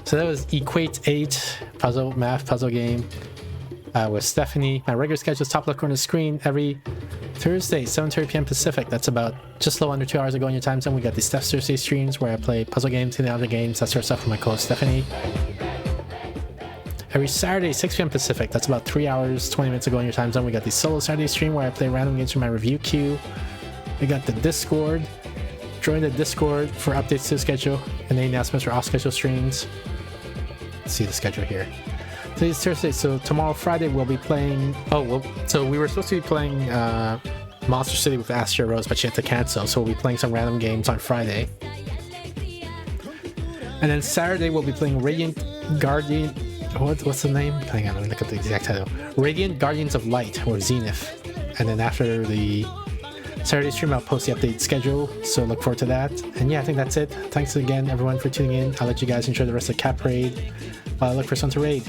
So that was Equate8 math puzzle game with Stephanie. My regular schedule is top left corner of the screen every Thursday, 7:30 p.m. Pacific. That's about just a little under 2 hours ago in your time zone. We got the Steph Thursday streams where I play puzzle games and other games. That sort of stuff with my co-host Stephanie. Every Saturday, 6 p.m. Pacific. That's about 3 hours, 20 minutes ago in your time zone. We got the solo Saturday stream where I play random games from my review queue. We got the Discord. Join the Discord for updates to the schedule and any announcements for off-schedule streams. Let's see the schedule here. Today's Thursday, so tomorrow Friday we'll be playing... so we were supposed to be playing Monster City with Astria Rose, but she had to cancel, so we'll be playing some random games on Friday. And then Saturday we'll be playing Radiant Guardian... What's the name? Hang on, let me look up the exact title. Radiant Guardians of Light, or Zenith. And then after the Saturday stream, I'll post the update schedule, so look forward to that. And yeah, I think that's it. Thanks again, everyone, for tuning in. I'll let you guys enjoy the rest of Cap Raid while I look for someone to raid.